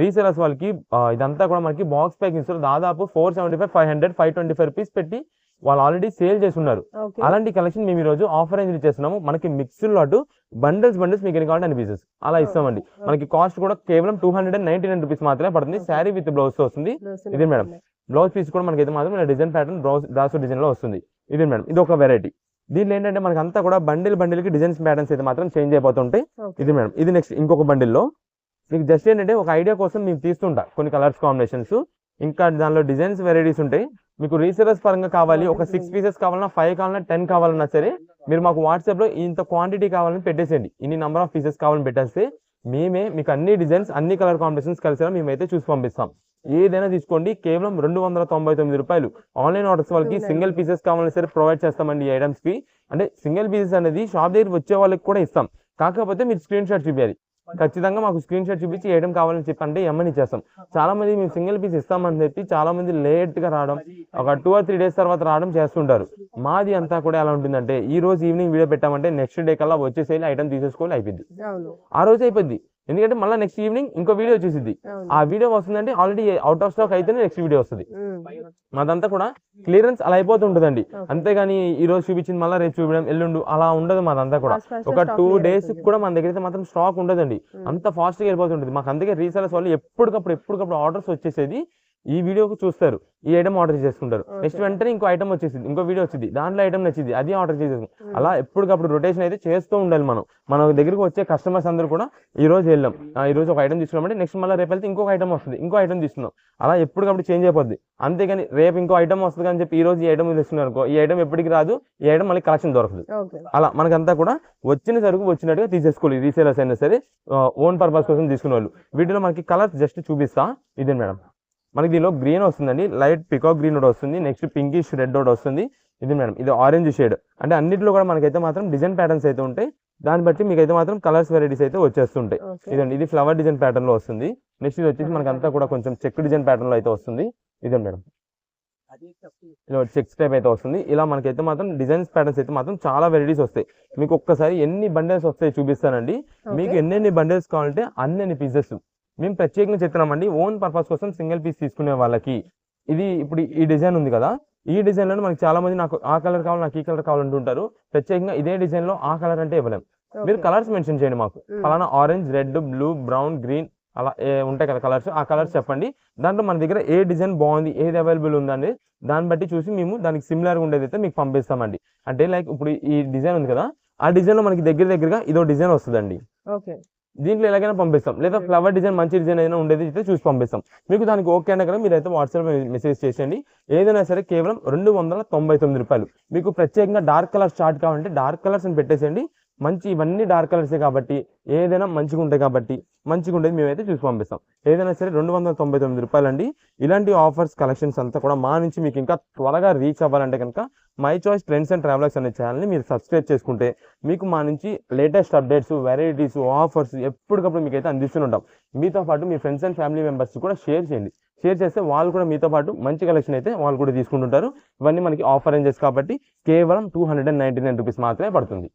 రీసేలర్స్ వాళ్ళకి ఇదంతా కూడా మనకి బాక్స్ ప్యాకింగ్స్ దాదాపు 475, 500, 525 రూపీస్ పెట్టి వాళ్ళు ఆల్రెడీ సేల్ చేస్తున్నారు. అలాంటి కలెక్షన్ మేము ఈ రోజు ఆఫర్ రేంజ్ ఇచ్చేస్తున్నాము. మనకి మిక్స్డ్ లాట్ బండిల్స్ మీకు ఎన్ని కావాలంటే అన్ని పీసెస్ అలా ఇస్తామండి. మనకి కాస్ట్ కూడా కేవలం 299 రూపీస్ మాత్రమే పడుతుంది. శారీ విత్ బ్లౌజ్ తో వస్తుంది. ఇది మేడం, బ్లౌజ్ పీస్ కూడా మనకి అయితే మాత్రం డిజైన్ ప్యాటర్న్ బ్రాసో డిజైన్ లో వస్తుంది. ఇది మేడం, ఇది ఒక వెరైటీ. దీనిలో ఏంటంటే మనకి అంతా కూడా బండిల్కి డిజైన్స్ ప్యాటర్న్స్ అయితే మాత్రం చేంజ్ అయిపోతుంటాయి. ఇది మేడం, ఇది నెక్స్ట్ ఇంకొక బండిల్లో మీకు జస్ట్ ఏంటంటే ఒక ఐడియా కోసం మేము తీస్తుంటా కొన్ని కలర్స్ కాంబినేషన్స్, ఇంకా దానిలో డిజైన్స్ వెరైటీస్ ఉంటాయి. మీకు రీసేలర్స్ పరంగా కావాలి, ఒక 6 పీసెస్ కావాలన్నా, 5 కావాలన్నా, 10 కావాలన్నా సరే మీరు మాకు వాట్సాప్లో ఇంత క్వాంటిటీ కావాలని పెట్టేసేయండి. ఇన్ని నెంబర్ ఆఫ్ పీసెస్ కావాలని పెట్టేస్తే మేమే మీకు అన్ని డిజైన్స్ అన్ని కలర్ కాంబినేషన్స్ కలిసేలా మేమైతే చూసి పంపిస్తాం. ఏదైనా తీసుకోండి, కేవలం 299 రూపాయలు. ఆన్లైన్ ఆర్డర్స్ వాళ్ళకి సింగిల్ పీసెస్ కావాలని సరే ప్రొవైడ్ చేస్తామండి. ఈ ఐటమ్స్ కి అంటే సింగిల్ పీసెస్ అనేది షాప్ దగ్గర వచ్చే వాళ్ళకి కూడా ఇస్తాం. కాకపోతే మీరు స్క్రీన్ షాట్ చూపించాలి. ఖచ్చితంగా మాకు స్క్రీన్ షాట్ చూపించి ఐటమ్ కావాలని చెప్పి అంటే ఎమ్మని ఇచ్చేస్తాం. చాలా మంది మేము సింగిల్ పీస్ ఇస్తామని చెప్పి చాలా మంది లేట్ గా రావడం, ఒక 2 or 3 days తర్వాత రావడం చేస్తుంటారు. మాది అంతా కూడా ఎలా ఉంటుందంటే ఈ రోజు ఈవినింగ్ వీడియో పెట్టామంటే నెక్స్ట్ డే కల్లా వచ్చేసేయాలి, ఐటమ్ తీసేసుకోవాలి, అయిపోయింది. ఆ రోజు అయిపోద్ది. ఎందుకంటే మళ్ళీ నెక్స్ట్ ఈవినింగ్ ఇంకో వీడియో వచ్చేసింది. ఆ వీడియో వస్తుందంటే ఆల్రెడీ అవుట్ ఆఫ్ స్టాక్ అయితేనే నెక్స్ట్ వీడియో వస్తుంది. మాదంతా కూడా క్లియరెన్స్ అలా అయిపోతుంటదండి. అంతేగాని ఈ రోజు చూపించింది మళ్ళీ రేపు చూపించడం, ఎల్లుండు అలా ఉండదు. మాదంతా కూడా ఒక 2 days కూడా మన దగ్గర అయితే మాత్రం స్టాక్ ఉండదండి. అంత ఫాస్ట్ గా వెళ్ళిపోతుంటది. మాకు అందుకే రీసెలర్స్ వాళ్ళు ఎప్పటికప్పుడు ఆర్డర్స్ వచ్చేసేది ఈ వీడియోకి చూస్తారు, ఈ ఐటమ్ ఆర్డర్ చేసుకుంటారు. నెక్స్ట్ వెంటనే ఇంకో ఐటమ్ వచ్చేసింది, ఇంకో వీడియో వచ్చింది, దాంట్లో ఐటమ్ నచ్చింది, అది ఆర్డర్ చేసేది. అలా ఎప్పటికప్పుడు రొటేషన్ అయితే చేస్తూ ఉండాలి. మన దగ్గరికి వచ్చే కస్టమర్స్ అందరూ కూడా ఈ రోజు వెళ్ళాం, ఈ రోజు ఒక ఐటమ్ తీసుకున్నామంటే నెక్స్ట్ మళ్ళీ రేపు వెళ్తే ఇంకొక ఐటమ్ వస్తుంది, ఇంకో ఐటమ్ తీసుకున్నాం. అలా ఎప్పటికప్పుడు చేంజ్ అయిపోద్ది. అంతేగాని రేపు ఇంకో ఐటమ్ వస్తుంది అని చెప్పి ఈ రోజు ఈ ఐటమ్ తీసుకున్నారు అనుకో, ఈ ఐటమ్ ఎప్పటికి రాదు, ఈ ఐటమ్ మళ్ళీ కలెక్షన్ దొరకదు. అలా మనకంతా కూడా వచ్చిన సరుకు వచ్చినట్టుగా తీసేసుకోవాలి. రీసేలర్స్ అయినా సరే, ఓన్ పర్పస్ కోసం తీసుకునే వాళ్ళు. వీటిలో మనకి కలర్స్ జస్ట్ చూపిస్తా. ఇదే మేడం, మనకి దీనిలో గ్రీన్ వస్తుందండి, లైట్ పికాక్ గ్రీన్ ఒకటి వస్తుంది, నెక్స్ట్ పింకిష్ రెడ్ ఒకటి వస్తుంది. ఇది మేడం, ఇది ఆరెంజ్ షేడ్. అంటే అన్నింటిలో కూడా మనకైతే మాత్రం డిజైన్ ప్యాటర్న్స్ అయితే ఉంటాయి. దాన్ని బట్టి మీకు అయితే మాత్రం కలర్స్ వెరైటీస్ అయితే వచ్చేస్తుంటాయి. ఇదండి, ఇది ఫ్లవర్ డిజైన్ ప్యాటర్న్ లో వస్తుంది. నెక్స్ట్ ఇది వచ్చేసి మనకంతా కూడా కొంచెం చెక్ డిజైన్ ప్యాటర్న్ లో అయితే వస్తుంది. ఇదే మేడం, ఇలా చెక్స్ టైప్ అయితే వస్తుంది. ఇలా మనకైతే మాత్రం డిజైన్స్ ప్యాటర్న్స్ అయితే మాత్రం చాలా వెరైటీస్ వస్తాయి. మీకు ఒక్కసారి ఎన్ని బండిల్స్ వస్తాయి చూపిస్తానండి. మీకు ఎన్ని బండిల్స్ కావాలంటే అన్ని పీసెస్ మేము ప్రత్యేకంగా చెప్తున్నామండి. ఓన్ పర్పస్ కోసం సింగిల్ పీస్ తీసుకునే వాళ్ళకి ఇది ఇప్పుడు ఈ డిజైన్ ఉంది కదా, ఈ డిజైన్ లో మనకి చాలా మంది నాకు ఆ కలర్ కావాలి, నాకు ఈ కలర్ కావాలంటుంటారు. ప్రత్యేకంగా ఇదే డిజైన్ లో ఆ కలర్ అంటే ఇవ్వలేం. మీరు కలర్స్ మెన్షన్ చేయండి మాకు, ఫలానా orange, red, blue, brown, green అలా ఉంటాయి కదా కలర్స్, ఆ కలర్స్ చెప్పండి. దాంట్లో మన దగ్గర ఏ డిజైన్ బాగుంది, ఏది అవైలబుల్ ఉందండి, దాన్ని బట్టి చూసి మేము దానికి సిమిలర్ ఉండేది అయితే మీకు పంపిస్తామండి. అంటే లైక్ ఇప్పుడు ఈ డిజైన్ ఉంది కదా, ఆ డిజైన్ లో మనకి దగ్గరగా ఇదో డిజైన్ వస్తుందండి. దీంట్లో ఎలాగైనా పంపిస్తాం, లేదా ఫ్లవర్ డిజైన్ మంచి డిజైన్ అయినా ఉండేది అయితే చూసి పంపిస్తాం. మీకు దానికి ఓకే అన్న కదా మీరైతే వాట్సాప్ మెసేజ్ చేసేయండి. ఏదైనా సరే కేవలం 299 రూపాయలు. మీకు ప్రత్యేకంగా డార్క్ కలర్స్ చార్ట్ కావాలంటే డార్క్ కలర్స్ అని పెట్టేసేయండి. మంచి ఇవన్నీ డార్క్ కలర్సే కాబట్టి ఏదైనా మంచిగా ఉంటాయి కాబట్టి మంచిగా ఉండేది మేమైతే చూసి పంపిస్తాం. ఏదైనా సరే 299 రూపాయలు అండి. ఇలాంటి ఆఫర్స్ కలెక్షన్స్ అంతా కూడా మా నుంచి మీకు ఇంకా త్వరగా రీచ్ అవ్వాలంటే కనుక my choice trends and travellers అనే ఛానల్ని మీరు సబ్స్క్రైబ్ చేసుకుంటే మీకు మా నుంచి లేటెస్ట్ అప్డేట్స్, వెరైటీస్, ఆఫర్స్ ఎప్పటికప్పుడు మీకైతే అందిస్తుంటాం. మీతో పాటు మీ ఫ్రెండ్స్ అండ్ ఫ్యామిలీ మెంబర్స్ కూడా షేర్ చేయండి. షేర్ చేస్తే వాళ్ళు కూడా మీతో పాటు మంచి కలెక్షన్ అయితే వాళ్ళు కూడా తీసుకుంటుంటారు. ఇవన్నీ మనకి ఆఫర్ రేంజెస్ కాబట్టి కేవలం 299 రూపీస్ మాత్రమే పడుతుంది.